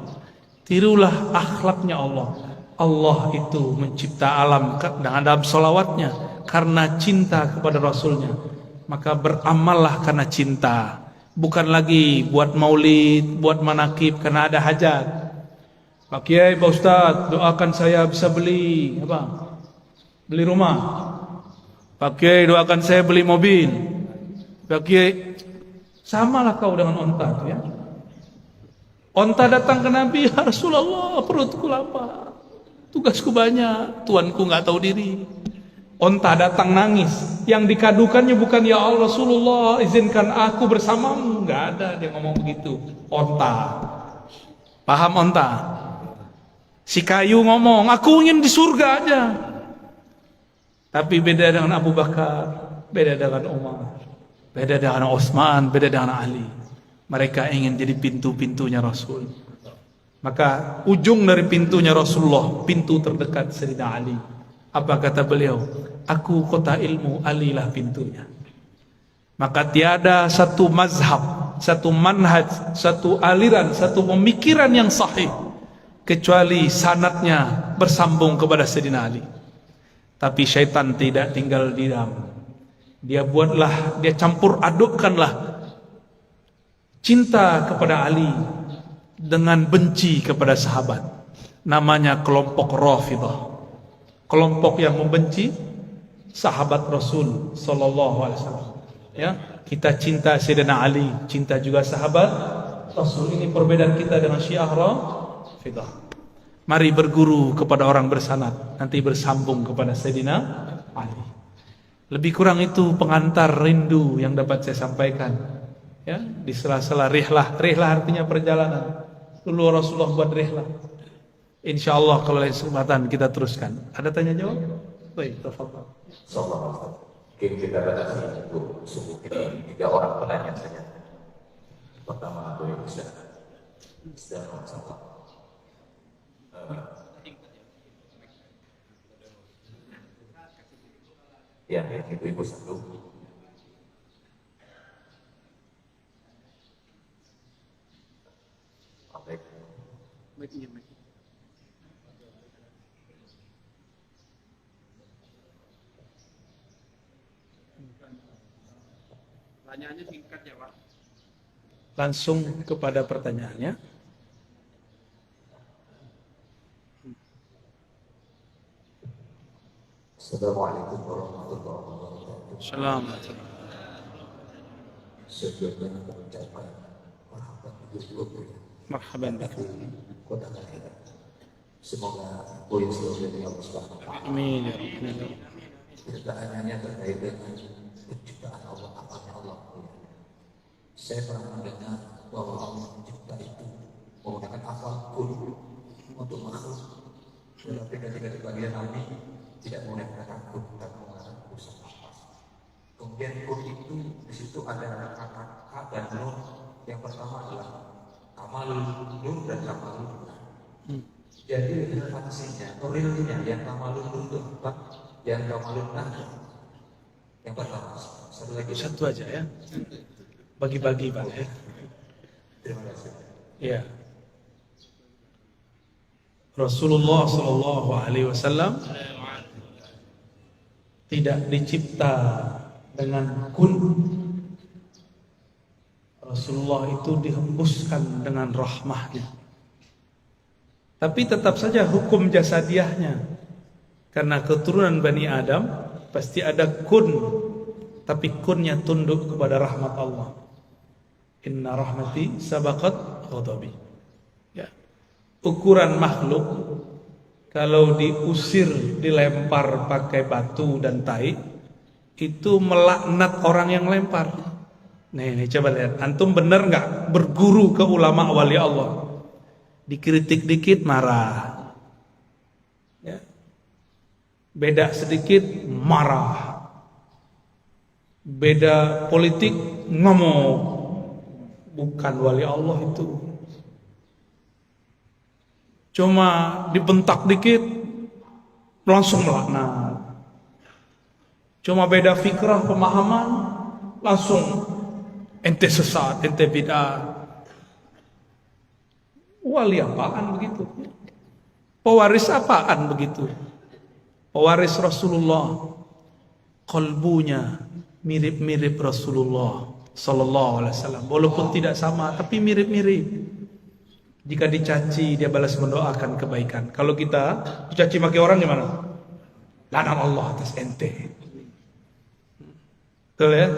Tirulah akhlaknya Allah. Allah itu mencipta alam dalam salawatnya karena cinta kepada Rasulnya. Maka beramallah karena cinta. Bukan lagi buat maulid, buat manakib karena ada hajat. Pak Kiai, Pak Ustadz, doakan saya bisa beli apa? Beli rumah. Pak Kiai, doakan saya beli mobil. Pak Kiai, samalah kau dengan onta ya. Onta datang ke Nabi, ya Rasulullah, perutku lapar, tugasku banyak, tuanku nggak tahu diri. Onta datang nangis, yang dikadukannya bukan ya Allah Rasulullah, izinkan aku bersamamu, nggak ada dia ngomong begitu. Onta, paham onta? Si kayu ngomong, aku ingin di surga aja. Tapi beda dengan Abu Bakar, beda dengan Umar, beda dengan Utsman, beda dengan Ali. Mereka ingin jadi pintu-pintunya Rasul. Maka ujung dari pintunya Rasulullah, pintu terdekat Sayyidina Ali. Apa kata beliau? Aku kota ilmu, Ali lah pintunya. Maka tiada satu mazhab, satu manhaj, satu aliran, satu pemikiran yang sahih kecuali sanadnya bersambung kepada Sayyidina Ali. Tapi syaitan tidak tinggal diam. Dia buatlah, dia campur adukkanlah cinta kepada Ali dengan benci kepada sahabat. Namanya kelompok Rafidhah. Kelompok yang membenci sahabat Rasul sallallahu alaihi wasallam. Ya, kita cinta Sayyidina Ali, cinta juga sahabat Rasul. Ini perbedaan kita dengan Syiah Rafidhah. Mari berguru kepada orang bersanad, nanti bersambung kepada Sayyidina Ali. Lebih kurang itu pengantar rindu yang dapat saya sampaikan. Ya, di sela-sela rihlah. Rihlah artinya perjalanan. Dulu Rasulullah buat rihlah. Insyaallah kalau lain kesempatan kita teruskan. Ada tanya jawab? Baik, tafadhal. Sallallahu. Mungkin kita batasi untuk subuh ini 3 orang penanya saja. Pertama, boleh bisa. Ya, ibu satu. Pertanyaannya singkat ya Pak. Langsung kepada pertanyaannya. Assalamualaikum warahmatullahi wabarakatuh. Assalamualaikum. Sebelumnya mengucapkan Marhaban bikum. Kota Kalimantan. Semoga boleh selalu dari Allah Subhanahu wa taala. Amin ya rabbal. Pertanyaannya terkait dengan penciptaan Allah, apanya Allah. Saya pernah mendengar bahwa Allah mencipta itu menggunakan apapun untuk makhluk. Tetapi ketika di bagian ini tidak menggunakan takut, tapi menggunakan usaha. Kemudian kun itu di situ ada kata K dan Nun. Yang pertama adalah kamalul Nun dan kamalul Nun. Jadi relevansinya, realnya yang kamalul Nun itu apa? Yang kamalul Nun yang pertama. Satu lagi. Satu aja ya. Bagi-bagi Pak ya. Terima kasih. Ya. Rasulullah sallallahu alaihi wasallam tidak dicipta dengan kun. Rasulullah itu dihembuskan dengan rahmahnya. Tapi tetap saja hukum jasadiahnya. Karena keturunan Bani Adam pasti ada kun. Tapi kunnya tunduk kepada rahmat Allah. Inna rahmati sabaqat ghadabi. Ya. Ukuran makhluk kalau diusir, dilempar pakai batu dan tai, itu melaknat orang yang lempar. Nih coba lihat, antum bener nggak berguru ke ulama wali Allah? Dikritik dikit marah, ya. Beda sedikit marah, beda politik ngamuk. Bukan wali Allah itu. Cuma dibentak dikit langsung melaknat. Cuma beda fikrah pemahaman langsung ente sesat, ente bid'ah. Wali apaan begitu? Pewaris apaan begitu? Pewaris Rasulullah, kalbunya mirip-mirip Rasulullah sallallahu alaihi wasallam. Walaupun tidak sama tapi mirip-mirip. Jika dicaci dia balas mendoakan kebaikan. Kalau kita dicaci maki orang gimana? Laknat Allah atas ente. Betul ya?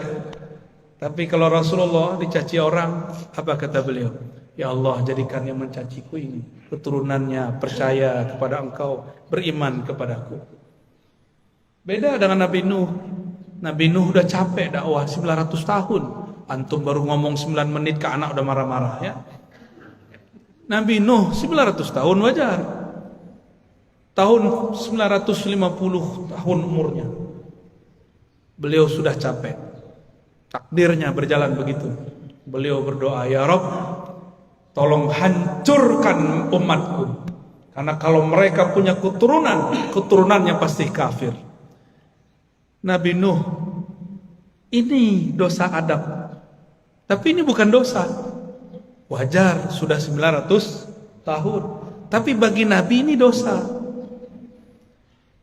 Tapi kalau Rasulullah dicaci orang, apa kata beliau? Ya Allah, jadikan yang mencaciku ini keturunannya percaya kepada Engkau, beriman kepadaku. Beda dengan Nabi Nuh. Nabi Nuh udah capek dakwah 900 tahun. Antum baru ngomong 9 menit ke anak udah marah-marah ya. Nabi Nuh 900 tahun wajar. Tahun 950 tahun umurnya. Beliau sudah capek. Takdirnya berjalan begitu. Beliau berdoa, ya Rabb, tolong hancurkan umatku. Karena kalau mereka punya keturunannya pasti kafir. Nabi Nuh, ini dosa Adam. Tapi ini bukan dosa. Wajar, sudah 900 tahun. Tapi bagi Nabi ini dosa.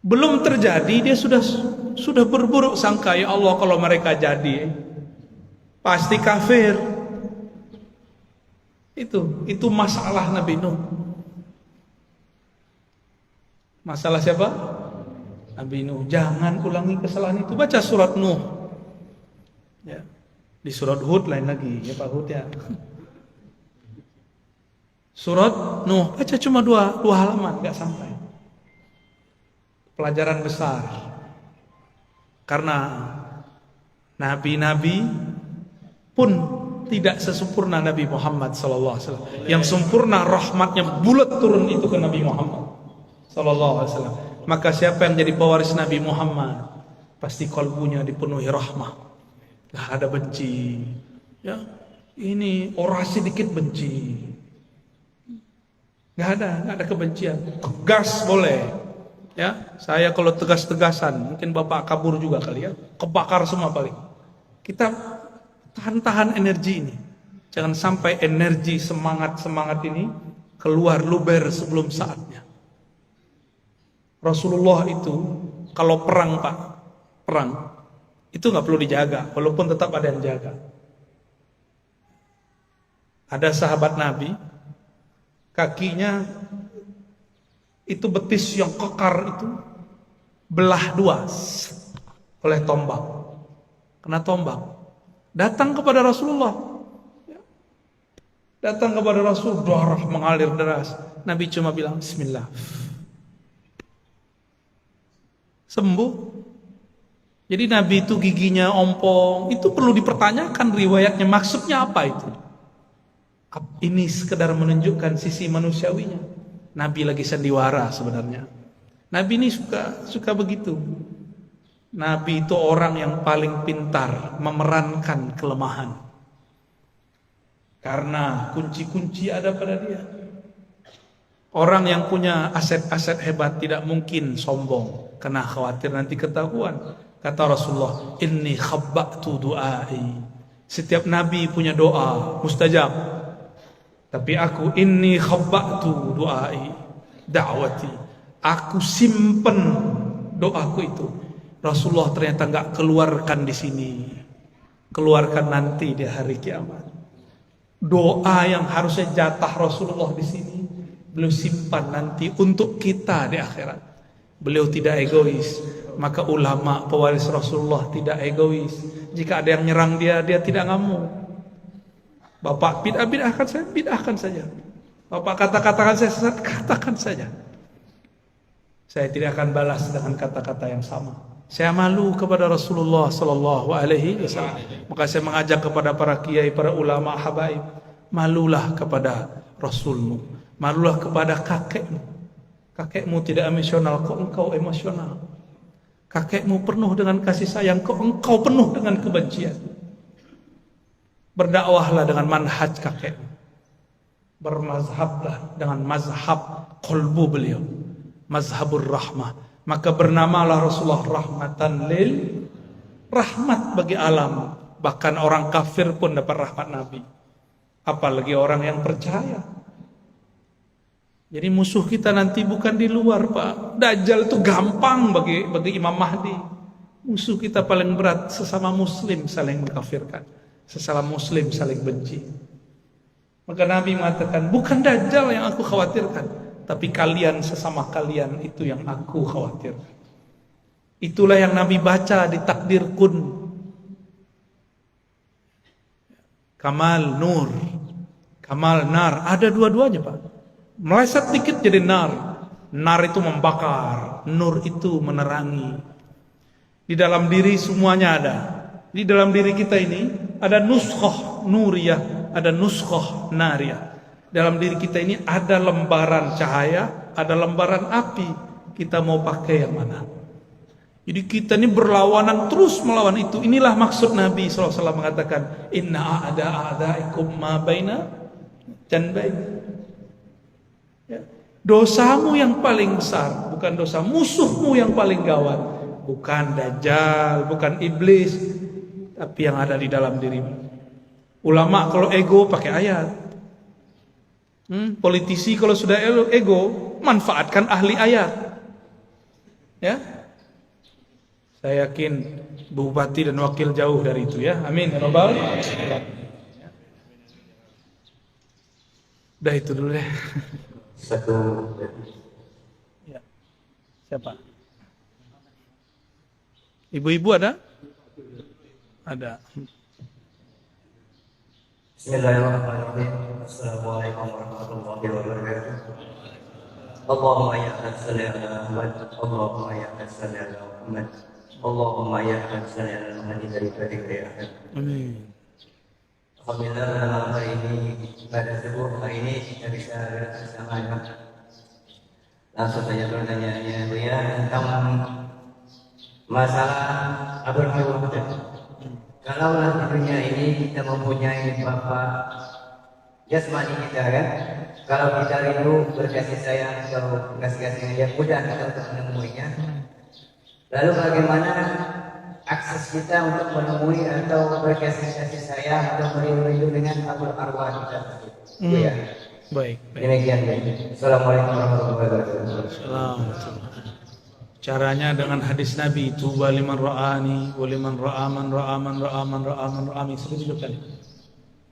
Belum terjadi, dia sudah berburuk sangka, ya Allah kalau mereka jadi pasti kafir. Itu masalah Nabi Nuh. Masalah siapa? Nabi Nuh. Jangan ulangi kesalahan itu. Baca surat Nuh. Ya. Di surat Hud lain lagi, ya Pak Hud ya. Surat Nuh, baca cuma dua halaman, nggak sampai. Pelajaran besar. Karena nabi-nabi pun tidak sesempurna Nabi Muhammad SAW. Yang sempurna rahmatnya bulat turun itu ke Nabi Muhammad SAW. Maka siapa yang jadi pewaris Nabi Muhammad, pasti kalbunya dipenuhi rahmah. Gak ada benci. Ya, ini orasi dikit benci. Gak ada kebencian. Tegas boleh. Ya, saya kalau tegas-tegasan, mungkin Bapak kabur juga kali ya. Kebakar semua paling. Kita tahan energi ini. Jangan sampai energi semangat ini keluar luber sebelum saatnya. Rasulullah itu kalau perang Pak, perang itu nggak perlu dijaga, walaupun tetap ada yang jaga. Ada sahabat Nabi, kakinya itu betis yang kekar itu belah dua oleh tombak. Kena tombak. Datang kepada Rasulullah. Datang kepada Rasul, darah mengalir deras. Nabi cuma bilang bismillah. Sembuh. Jadi Nabi itu giginya ompong, itu perlu dipertanyakan riwayatnya, maksudnya apa itu? Ini sekedar menunjukkan sisi manusiawinya. Nabi lagi sandiwara sebenarnya. Nabi ini suka begitu. Nabi itu orang yang paling pintar memerankan kelemahan. Karena kunci-kunci ada pada dia. Orang yang punya aset-aset hebat tidak mungkin sombong, karena khawatir nanti ketahuan. Kata Rasulullah, inni khabba'tu du'ai. Setiap nabi punya doa mustajab. Tapi aku inni khabba'tu du'ai, da'wati. Aku simpen doaku itu. Rasulullah ternyata enggak keluarkan di sini. Keluarkan nanti di hari kiamat. Doa yang harusnya jatah Rasulullah di sini, beliau simpan nanti untuk kita di akhirat. Beliau tidak egois. Maka ulama pewaris Rasulullah tidak egois. Jika ada yang nyerang dia tidak ngamuk. Bapak bid'ahkan saja. Bapak katakan saya sesat, katakan saja. Saya tidak akan balas dengan kata-kata yang sama. Saya malu kepada Rasulullah sallallahu alaihi wasallam. Maka saya mengajak kepada para kiai, para ulama, habaib, malulah kepada Rasulmu, malulah kepada kakekmu. Kakekmu tidak emosional, kok engkau emosional. Kakekmu penuh dengan kasih sayang, kok engkau penuh dengan kebencian. Berdakwahlah dengan manhaj kakekmu. Bermazhablah dengan mazhab qalbu beliau, mazhabur rahmah. Maka bernamalah Rasulullah rahmatan lil, rahmat bagi alam. Bahkan orang kafir pun dapat rahmat Nabi, apalagi orang yang percaya. Jadi musuh kita nanti bukan di luar Pak. Dajjal itu gampang bagi Imam Mahdi. Musuh kita paling berat sesama muslim saling mengkafirkan, sesama muslim saling benci. Maka Nabi mengatakan, bukan Dajjal yang aku khawatirkan, tapi kalian sesama kalian itu yang aku khawatirkan. Itulah yang Nabi baca di takdir kun. Kamal nur, kamal nar, ada dua-duanya Pak. Meleset dikit jadi nar. Nar itu membakar, nur itu menerangi. Di dalam diri semuanya ada. Di dalam diri kita ini ada nuskhah nuriyah, ada nuskhah nariyah. Dalam diri kita ini ada lembaran cahaya, ada lembaran api. Kita mau pakai yang mana? Jadi kita ini berlawanan, terus melawan itu. Inilah maksud Nabi SAW mengatakan, inna a'daikum ma baina janbain. Ya. Dosamu yang paling besar bukan dosa musuhmu yang paling gawat, bukan Dajjal, bukan iblis, tapi yang ada di dalam dirimu. Ulama kalau ego pakai ayat. Politisi kalau sudah ego manfaatkan ahli ayat. Ya. Saya yakin bupati dan wakil jauh dari itu ya. Amin ya rabbal alamin. Udah itu dulu deh. Satu. Ya. Siapa? Ibu-ibu ada? Ada. Bismillahirrahmanirrahim. Assalamualaikum warahmatullahi wabarakatuh. Allahumma ya salli ala Muhammad. Allahumma ya salli ala Muhammad. Allahumma ya salli ala Muhammad dari akhir. Amin. Alhamdulillah malam hari ini pada subuh hari ini kita bisa bersama ya. Langsung saja pertanyaannya Buya tentang masalah Abdul Muhammad. Kalau di dunia ini kita mempunyai bapak jasmani kita kan, kalau kita rindu berkasih sayang atau kasih yang mudah kita untuk menemuinya. Lalu bagaimana akses kita untuk menemui atau berkasih sayang atau merindu dengan abul arwah kita? Ya. Baik. Demikian. Assalamualaikum warahmatullahi wabarakatuh. Assalamualaikum. Caranya dengan hadis Nabi, tuba liman ra'ani wa liman ra'a man ra'a man ra'a man ra'a man ra'ami 1000 kali.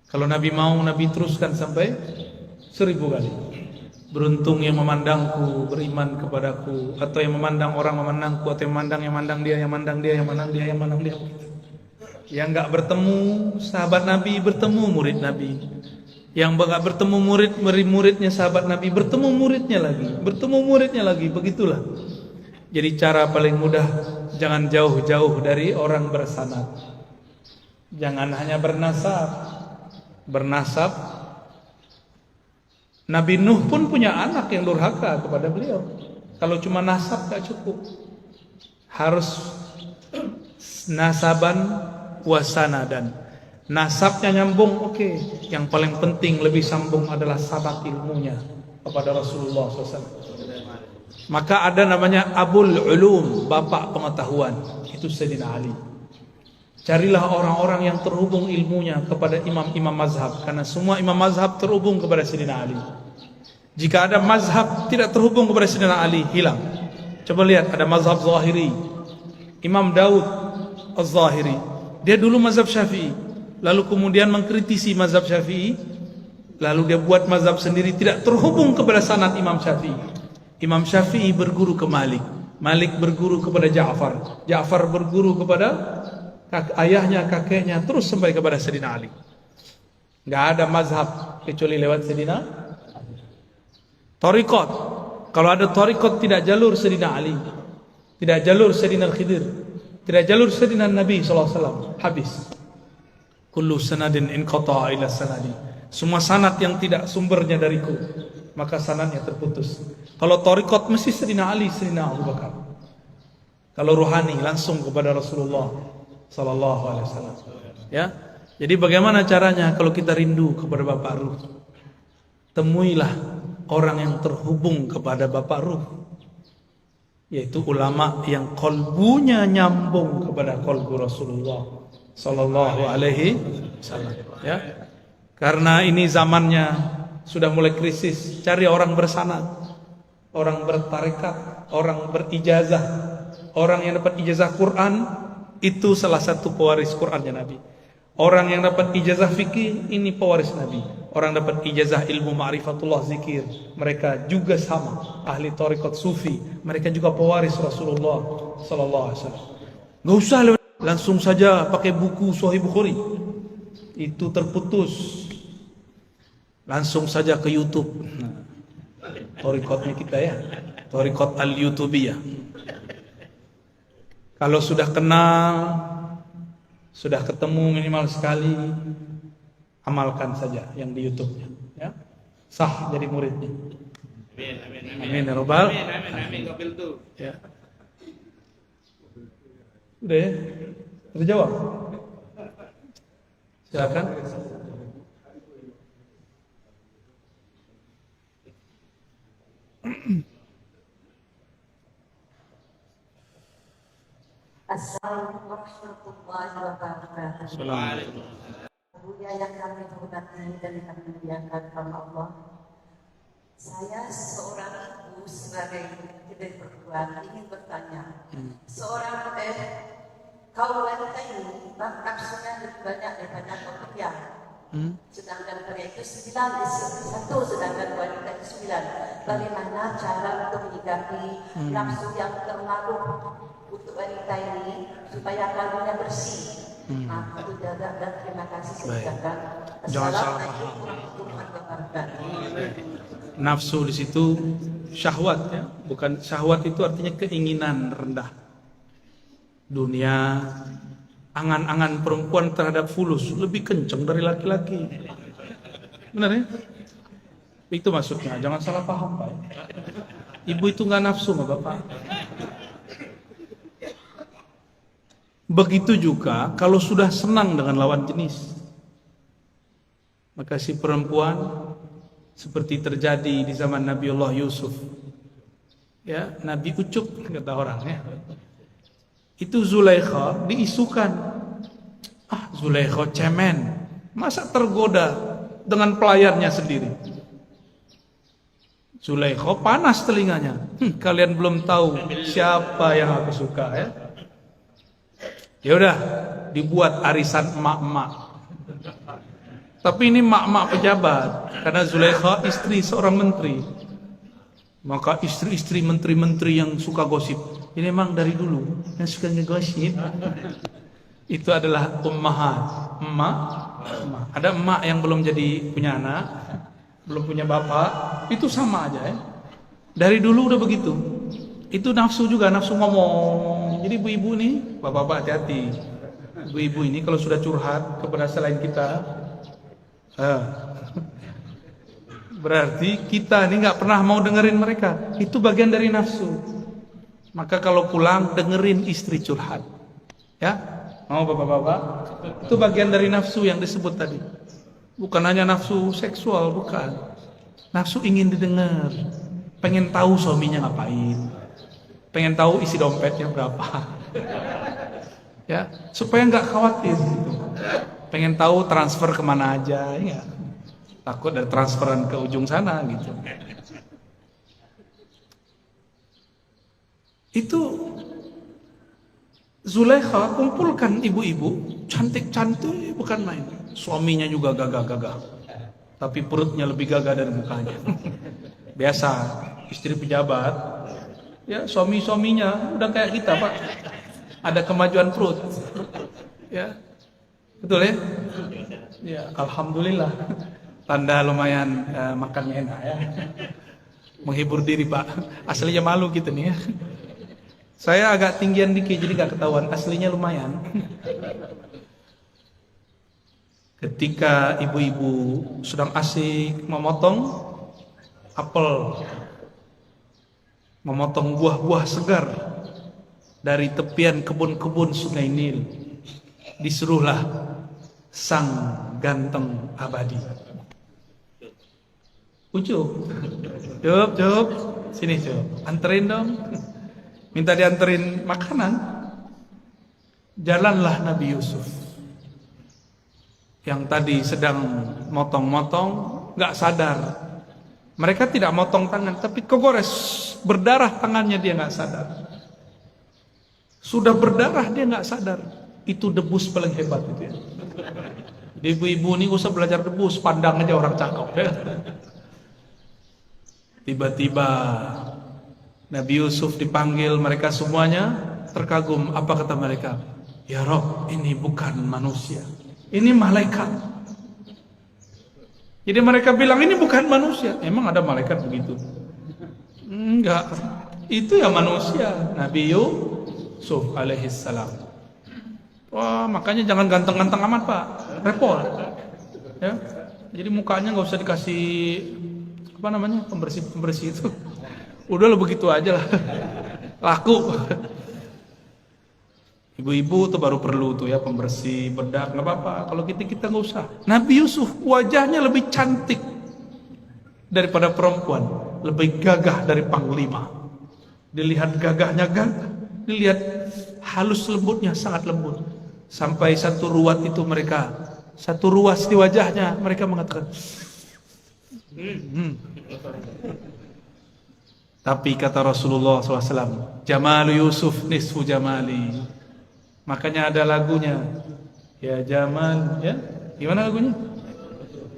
Kalau Nabi mau, Nabi teruskan sampai 1000 kali. Beruntung yang memandangku, beriman kepadaku, atau yang memandang orang memandangku, atau yang memandang dia, yang mandang dia, yang mandang dia, yang mandang dia. Yang enggak bertemu sahabat Nabi, bertemu murid Nabi. Yang enggak bertemu muridnya sahabat Nabi, bertemu muridnya lagi, begitulah. Jadi cara paling mudah, jangan jauh-jauh dari orang bersanad. Jangan hanya bernasab. Nabi Nuh pun punya anak yang durhaka kepada beliau. Kalau cuma nasab tak cukup. Harus nasaban wasanadan. Nasabnya nyambung, oke. Yang paling penting lebih sambung adalah sabak ilmunya kepada Rasulullah SAW. Maka ada namanya Abul Ulum, bapak pengetahuan. Itu Sayyidina Ali. Carilah orang-orang yang terhubung ilmunya kepada imam-imam mazhab, karena semua imam mazhab terhubung kepada Sayyidina Ali. Jika ada mazhab tidak terhubung kepada Sayyidina Ali, hilang. Coba lihat, ada mazhab Zahiri. Imam Daud Az-Zahiri, dia dulu mazhab Syafi'i, lalu kemudian mengkritisi mazhab Syafi'i, lalu dia buat mazhab sendiri, tidak terhubung kepada sanad Imam Syafi'i. Imam Syafi'i berguru ke Malik, Malik berguru kepada Ja'far, Ja'far berguru kepada ayahnya, kakeknya, terus sampai kepada Sayyidina Ali. Enggak ada mazhab kecuali lewat Sayyidina. Thariqat, kalau ada thariqat tidak jalur Sayyidina Ali, tidak jalur Sayyidina Khidir, tidak jalur Sayyidina Nabi SAW, habis. Kullu sanadin inqata'a ila sanadi. Semua sanad yang tidak sumbernya dariku, maka sanadnya terputus. Kalau thariqat mesti Sayyidina Ali, Sayyidina Abu Bakar. Kalau ruhani langsung kepada Rasulullah sallallahu alaihi wasallam. Ya. Jadi bagaimana caranya kalau kita rindu kepada Bapak Ruh? Temuilah orang yang terhubung kepada Bapak Ruh, yaitu ulama yang kolbunya nyambung kepada kolbu Rasulullah sallallahu alaihi wasallam. Ya. Karena ini zamannya sudah mulai krisis, cari orang bersanad, orang bertarekat, orang berijazah, orang yang dapat ijazah Quran, itu salah satu pewaris Qurannya Nabi. Orang yang dapat ijazah fikih, ini pewaris Nabi. Orang dapat ijazah ilmu ma'rifatullah zikir, mereka juga sama, ahli tarekat sufi, mereka juga pewaris Rasulullah sallallahu alaihi wasallam. Enggak usah langsung saja pakai buku Sahih Bukhari. Itu terputus. Langsung saja ke YouTube. Tarekatnya kita ya, tarekat al-YouTubiyah. Kalau sudah kenal, sudah ketemu minimal sekali, amalkan saja yang di YouTube-nya, ya. Sah jadi muridnya. Amin ya Rabbal. Amin kabil tuh. Ya. Udah ya? Terjawab. Silakan. Assalamualaikum warahmatullahi wabarakatuh. Assalamualaikum. Buya yang kami hormati dan kami muliakan Allah. Saya seorang ibu sebagai kedai perempuan ingin bertanya. Seorang kaum wanita ini nafsunya lebih banyak daripada pekerja. Sedangkan pria itu 1, sedangkan wanita itu 9. Bagaimana cara untuk menyikapi nafsu yang terlalu untuk wanita ini supaya kalbunya bersih? Itu jaga dan terima kasih sedangkan. Jangan salah paham. Nafsu di situ syahwat ya, bukan syahwat itu artinya keinginan rendah. Dunia, angan-angan perempuan terhadap fulus lebih kencang dari laki-laki. Benar ya? Itu maksudnya, jangan salah paham Pak. Ibu itu nggak nafsu nggak Bapak. Begitu juga kalau sudah senang dengan lawan jenis. Maka si perempuan seperti terjadi di zaman Nabiullah Yusuf. Ya, Nabi ucup kata orang ya. Itu Zulaikha diisukan. Zulaikha cemen. Masa tergoda dengan pelayannya sendiri? Zulaikha panas telinganya. Kalian belum tahu siapa yang aku suka ya. Ya udah, dibuat arisan emak-emak. Tapi ini emak-emak pejabat, karena Zulaikha istri seorang menteri. Maka istri-istri menteri-menteri yang suka gosip, ini memang dari dulu yang suka ngegosip. Itu adalah ummahat, emak. Ada emak yang belum jadi punya anak, belum punya bapak, itu sama aja ya. Dari dulu udah begitu. Itu nafsu juga, nafsu ngomong. Jadi ibu-ibu nih, bapak-bapak hati-hati. Ibu-ibu ini kalau sudah curhat kepada selain kita, berarti kita ini nggak pernah mau dengerin mereka. Itu bagian dari nafsu. Maka kalau pulang dengerin istri curhat, ya, mau bapak-bapak? Itu bagian dari nafsu yang disebut tadi. Bukan hanya nafsu seksual, bukan. Nafsu ingin didengar, pengen tahu suaminya ngapain, pengen tahu isi dompetnya berapa, ya, supaya nggak khawatir. Pengen tahu transfer kemana aja, ya. Takut ada transferan ke ujung sana gitu. Itu Zulaikha kumpulkan ibu-ibu cantik-cantik bukan main. Suaminya juga gagah-gagah, tapi perutnya lebih gagah dari mukanya. Biasa istri pejabat, ya suami-suaminya udah kayak kita Pak, ada kemajuan perut, ya. Betul ya? Ya, alhamdulillah. Tanda lumayan makannya enak ya. Menghibur diri Pak. Aslinya malu gitu nih ya. Saya agak tinggian dikit jadi gak ketahuan. Aslinya lumayan. Ketika ibu-ibu sedang asik memotong apel, memotong buah-buah segar dari tepian kebun-kebun Sungai Nil, disuruhlah sang ganteng abadi. Ucup, cup, sini cup, anterin dong. Minta dianterin makanan. Jalanlah Nabi Yusuf yang tadi sedang motong-motong, gak sadar. Mereka tidak motong tangan, tapi kegores, berdarah tangannya, dia gak sadar. Sudah berdarah dia gak sadar. Itu debus paling hebat itu ya. Ibu-ibu ini usah belajar debus, pandang aja orang cakep ya. Tiba-tiba Nabi Yusuf dipanggil, mereka semuanya terkagum. Apa kata mereka? Ya Rob, ini bukan manusia, ini malaikat. Jadi mereka bilang ini bukan manusia. Emang ada malaikat begitu? Enggak, itu ya manusia, Nabi Yusuf alaihissalam. Wah, makanya jangan ganteng-ganteng amat Pak, repot. Ya, jadi mukanya nggak usah dikasih apa namanya pembersih itu. Udah lo begitu aja lah, laku. Ibu-ibu tuh baru perlu tuh ya pembersih, bedak, nggak apa-apa. Kalau kita nggak usah. Nabi Yusuf wajahnya lebih cantik daripada perempuan, lebih gagah dari panglima. Dilihat gagahnya gagah, dilihat halus lembutnya sangat lembut. Sampai satu ruas itu mereka, satu ruas di wajahnya mereka mengatakan. Tapi kata Rasulullah SAW, Jamalu Yusuf nisfu jamali. Makanya ada lagunya, ya Jamal, ya gimana lagunya?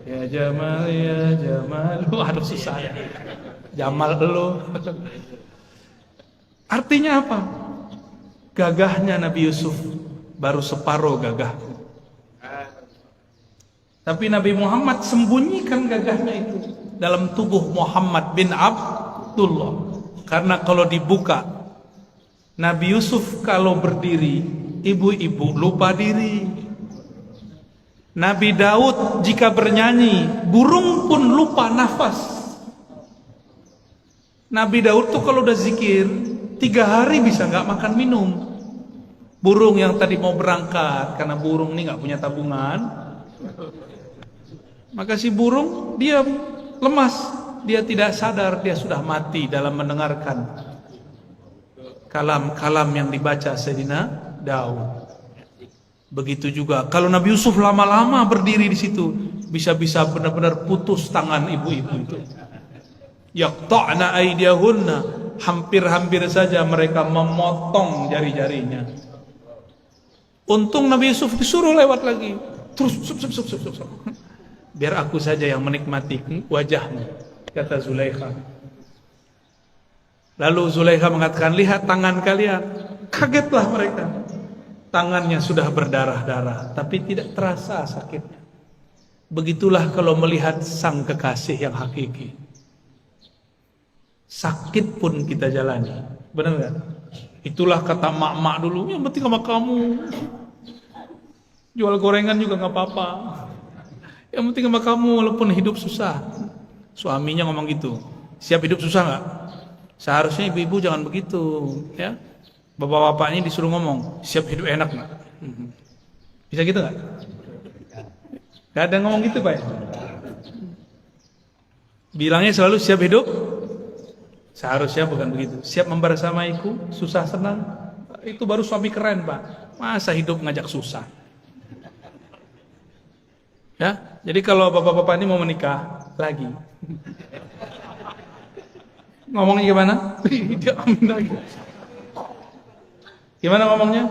Ya Jamal, ya Jamal. Aduh susah ya. Jamal lo. Artinya apa? Gagahnya Nabi Yusuf baru separuh gagahku. Tapi Nabi Muhammad sembunyikan gagahnya itu dalam tubuh Muhammad bin Abdullah. Karena kalau dibuka, Nabi Yusuf kalau berdiri, ibu-ibu lupa diri. Nabi Daud jika bernyanyi, burung pun lupa nafas. Nabi Daud tuh kalau udah zikir 3 hari bisa nggak makan minum. Burung yang tadi mau berangkat, karena burung ini nggak punya tabungan, maka si burung dia lemas, dia tidak sadar dia sudah mati dalam mendengarkan kalam-kalam yang dibaca Sayyidina Daud. Begitu juga kalau Nabi Yusuf lama-lama berdiri di situ, bisa-bisa benar-benar putus tangan ibu-ibu itu. Yaqta'na aydiyahunna, hampir-hampir saja mereka memotong jari-jarinya. Untung Nabi Yusuf disuruh lewat lagi. Terus sup. Biar aku saja yang menikmati wajahmu, kata Zulaikha. Lalu Zulaikha mengatakan, lihat tangan kalian. Kagetlah mereka. Tangannya sudah berdarah-darah, tapi tidak terasa sakitnya. Begitulah kalau melihat sang kekasih yang hakiki. Sakit pun kita jalani. Benar kan? Itulah kata mak-mak dulu, yang penting sama kamu. Jual gorengan juga gak apa-apa. Yang penting sama kamu walaupun hidup susah. Suaminya ngomong gitu. Siap hidup susah gak? Seharusnya ibu-ibu jangan begitu, ya. Bapak-bapaknya disuruh ngomong, siap hidup enak gak? Bisa gitu gak? Gak ada ngomong gitu Pak ya? Bilangnya selalu siap hidup. Seharusnya bukan begitu. Siap membersamaiku, susah senang. Itu baru suami keren Pak. Masa hidup ngajak susah? Ya, jadi kalau bapak-bapak ini mau menikah lagi, ngomongnya gimana? Dia amin lagi. Gimana ngomongnya?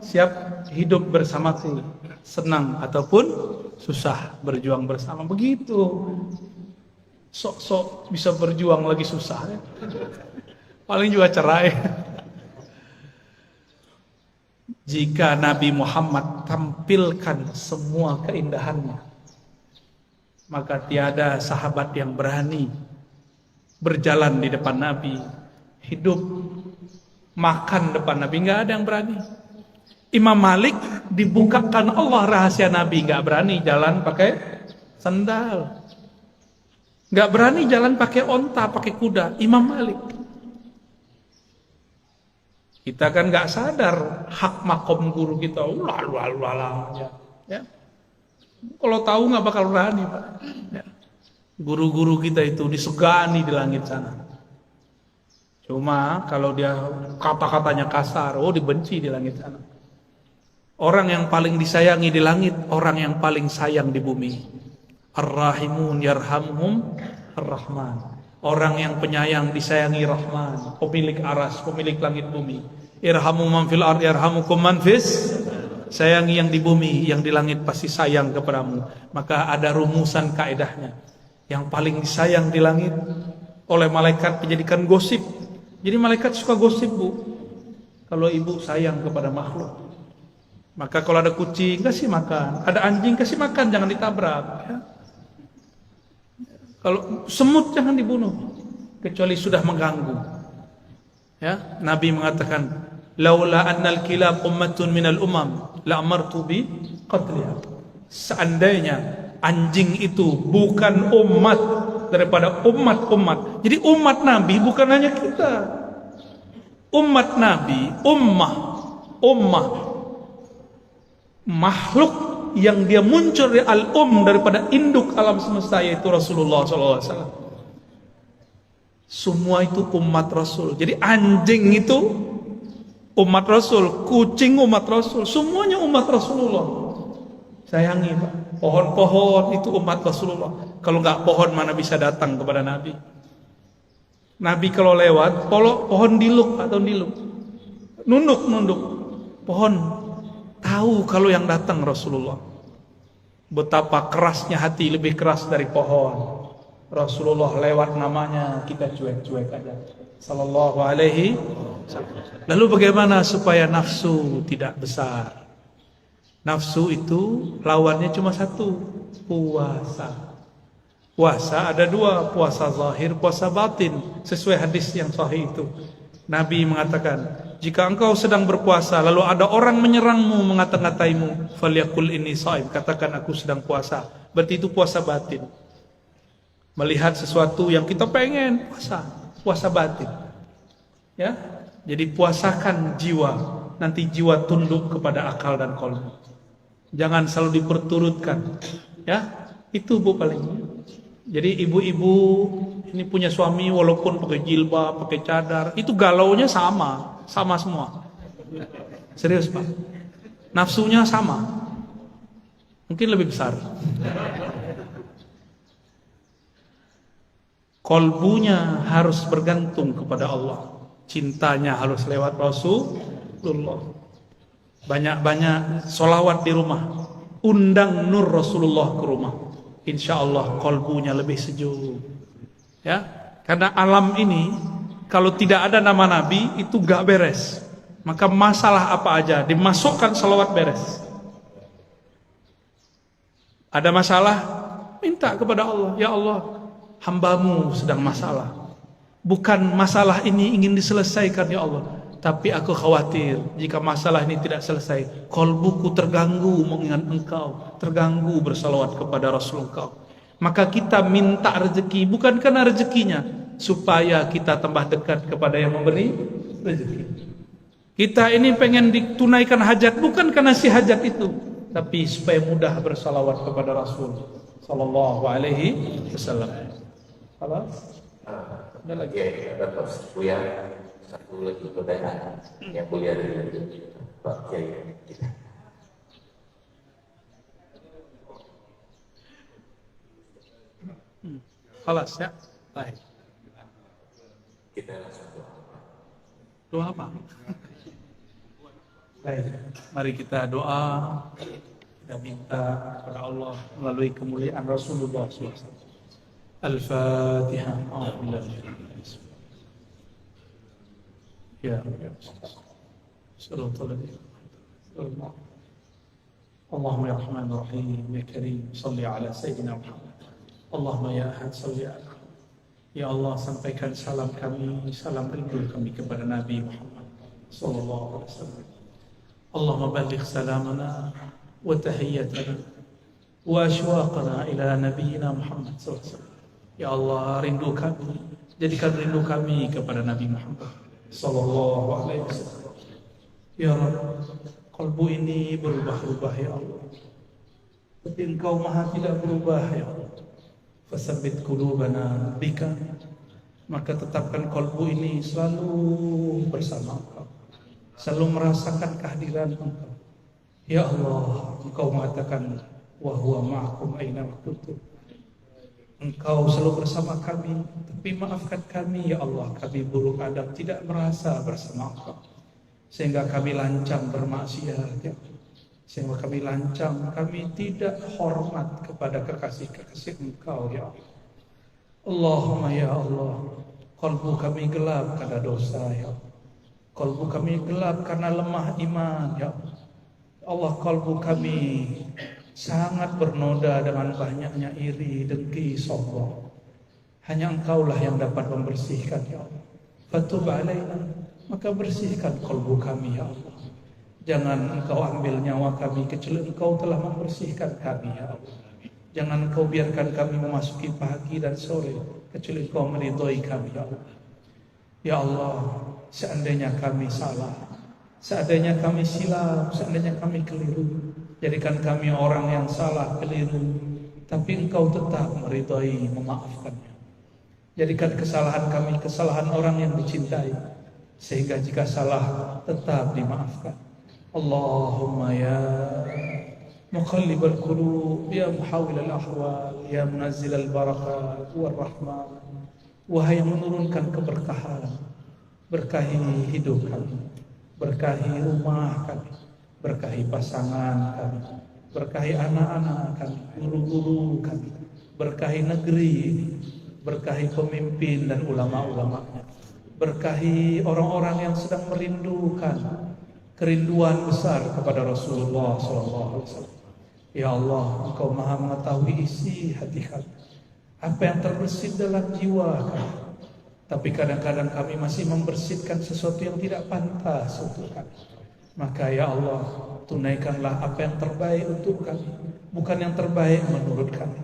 Siap hidup bersamaku, senang ataupun susah, berjuang bersama. Begitu. Sok-sok bisa berjuang lagi susah ya. Paling juga cerai. Jika Nabi Muhammad tampilkan semua keindahannya, maka tiada sahabat yang berani berjalan di depan Nabi, hidup makan depan Nabi, nggak ada yang berani. Imam Malik dibukakan Allah rahasia Nabi, nggak berani jalan pakai sandal, nggak berani jalan pakai onta, pakai kuda. Imam Malik. Kita kan nggak sadar hak makom guru kita, ya. Kalau tahu nggak bakal berani Pak. Ya. Guru-guru kita itu disegani di langit sana. Cuma kalau dia kata-katanya kasar, dibenci di langit sana. Orang yang paling disayangi di langit, orang yang paling sayang di bumi. Ar-Rahimun yarhamhum Ar-Rahman. Orang yang penyayang disayangi Rahman, pemilik aras, pemilik langit bumi. Irhamu man fil ard yarhamukum man fis. Sayangi yang di bumi, yang di langit pasti sayang kepadamu. Maka ada rumusan kaedahnya. Yang paling disayang di langit oleh malaikat dijadikan gosip. Jadi malaikat suka gosip Bu. Kalau ibu sayang kepada makhluk, maka kalau ada kucing kasih makan, ada anjing kasih makan, jangan ditabrak. Ya. Kalau semut jangan dibunuh, kecuali sudah mengganggu. Ya, Nabi mengatakan, laula annal kilab ummatun minal umam la amartu bi qatliha. Seandainya anjing itu bukan umat daripada umat-umat. Jadi umat Nabi bukan hanya kita. Umat Nabi, ummah makhluk yang dia muncul dari daripada induk alam semesta, yaitu Rasulullah SAW. Semua itu umat Rasul. Jadi anjing itu umat Rasul, kucing umat Rasul, semuanya umat Rasulullah. Sayangi Pak. Pohon-pohon itu umat Rasulullah. Kalau nggak pohon mana bisa datang kepada Nabi? Nabi kalau lewat, pohon diluk atau nunduk. Pohon tahu kalau yang datang Rasulullah. Betapa kerasnya hati, lebih keras dari pohon. Rasulullah lewat namanya, kita cuek-cuek aja. Sallallahu alaihi wasallam. Lalu bagaimana supaya nafsu tidak besar? Nafsu itu lawannya cuma satu, puasa. Puasa ada dua, puasa zahir, puasa batin. Sesuai hadis yang sahih itu, Nabi mengatakan, jika engkau sedang berpuasa lalu ada orang menyerangmu, mengata-ngataimu, falyakul inni shaim, katakan aku sedang puasa. Berarti itu puasa batin. Melihat sesuatu yang kita pengen, puasa batin. Ya, jadi puasakan jiwa, nanti jiwa tunduk kepada akal dan qalbu. Jangan selalu diperturutkan. Ya, itu Bu paling. Jadi ibu-ibu ini punya suami walaupun pakai jilbab, pakai cadar, itu galaunya sama semua. Serius Pak, nafsunya sama, mungkin lebih besar. Kolbunya harus bergantung kepada Allah, cintanya harus lewat Rasulullah. Banyak-banyak sholawat di rumah, undang nur Rasulullah ke rumah. Insya Allah kolbunya lebih sejuk. Ya, karena alam ini kalau tidak ada nama Nabi itu gak beres. Maka masalah apa aja dimasukkan sholawat beres. Ada masalah, minta kepada Allah, ya Allah, hambamu sedang masalah. Bukan masalah ini ingin diselesaikan ya Allah, tapi aku khawatir jika masalah ini tidak selesai, kolbuku terganggu mengingat engkau, terganggu bersalawat kepada Rasul engkau. Maka kita minta rezeki bukan karena rezekinya, supaya kita tambah dekat kepada yang memberi rezeki. Kita ini pengen ditunaikan hajat bukan karena si hajat itu, tapi supaya mudah bersalawat kepada Rasul sallallahu alaihi wasallam. Alas? Ada lagi? Ya, ada Buya, satu lagi pertanyaan yang Buya dari Pak Kiai. Alas ya? Baik. Kita langsung Doa apa? Baik, mari kita doa. Kita minta kepada Allah melalui kemuliaan Rasulullah SAW. Al-Fatihah. Ya Allahumma ya Rahman Rahim ya Karim salli ala Sayyidina Muhammad. Allahumma ya Ahad salli ala. Ya Allah, sampaikan salam kami, salam rindu kami kepada Nabi Muhammad sallallahu alaihi wasallam. Allahumma balligh salamana wa tahiyyatana wa ashwaqana ila nabiyyina Muhammad sallallahu alaihi wasallam. Ya Allah, rindu kami, jadikan rindu kami kepada Nabi Muhammad sallallahu alaihi wasallam. Ya Rabb, kalbu ini berubah-ubah ya Allah, tapi Engkau Maha tidak berubah ya Allah. Fasabbit qulubana bika, maka tetapkan kalbu ini selalu bersama Engkau, selalu merasakan kehadiran Engkau. Ya Allah, Engkau mengatakan wa huwa ma'akum aina ma kuntum. Engkau selalu bersama kami, tapi maafkan kami ya Allah, kami buruk adab tidak merasa bersama Engkau, sehingga kami lancang bermaksiat ya, sehingga kami lancang, kami tidak hormat kepada kekasih-kekasih Engkau ya Allah. Allahumma ya Allah, kalbu kami gelap karena dosa ya Allah, kalbu kami gelap karena lemah iman ya Allah. Allah, kalbu kami sangat bernoda dengan banyaknya iri, dengki, sombong. Hanya Engkaulah yang dapat membersihkan ya Allah. Fatub alaina, maka bersihkan kalbu kami ya Allah. Jangan Engkau ambil nyawa kami kecuali Engkau telah membersihkan kami ya Allah. Jangan Engkau biarkan kami memasuki pagi dan sore kecuali Engkau meridhai kami ya Allah. Ya Allah, seandainya kami salah, seandainya kami silap, seandainya kami keliru, jadikan kami orang yang salah, keliru, tapi Engkau tetap meridhai, memaafkannya. Jadikan kesalahan kami kesalahan orang yang dicintai, sehingga jika salah tetap dimaafkan. Allahumma ya muqallibal qulub, ya muhawwilal ahwal, ya munazzilal barakat war rahman. Wahai yang menurunkan keberkahan, berkahi hidup kami, berkahi rumah kami, berkahi pasangan kami, berkahi anak-anak kami, guru-guru kami, berkahi negeri ini, berkahi pemimpin dan ulama-ulamanya, berkahi orang-orang yang sedang merindukan kerinduan besar kepada Rasulullah SAW. Ya Allah, Engkau maha mengetahui isi hati kami, apa yang terbersit dalam jiwa kami. Tapi kadang-kadang kami masih membersihkan sesuatu yang tidak pantas untuk kami. Maka ya Allah, tunaikanlah apa yang terbaik untuk kami, bukan yang terbaik menurut kami.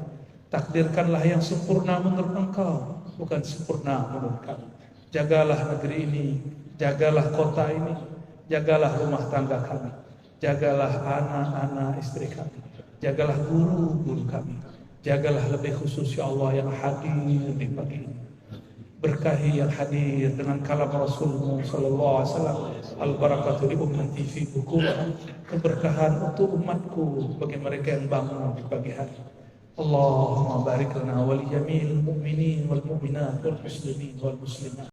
Takdirkanlah yang sempurna menurut Engkau, bukan sempurna menurut kami. Jagalah negeri ini, jagalah kota ini, jagalah rumah tangga kami, jagalah anak-anak istri kami, jagalah guru-guru kami, jagalah lebih khusus ya Allah yang hadir di pagi ini. Berkahi yang hadir dengan kalam Rasulullah sallallahu alaihi wasallam, al barakatu li ummati fi bukuha, keberkahan untuk umatku bagi mereka yang bangun di pagi hari. Allahumma barik lana wa li jami'il mu'minin wal mu'minat wal muslimin wal muslimat.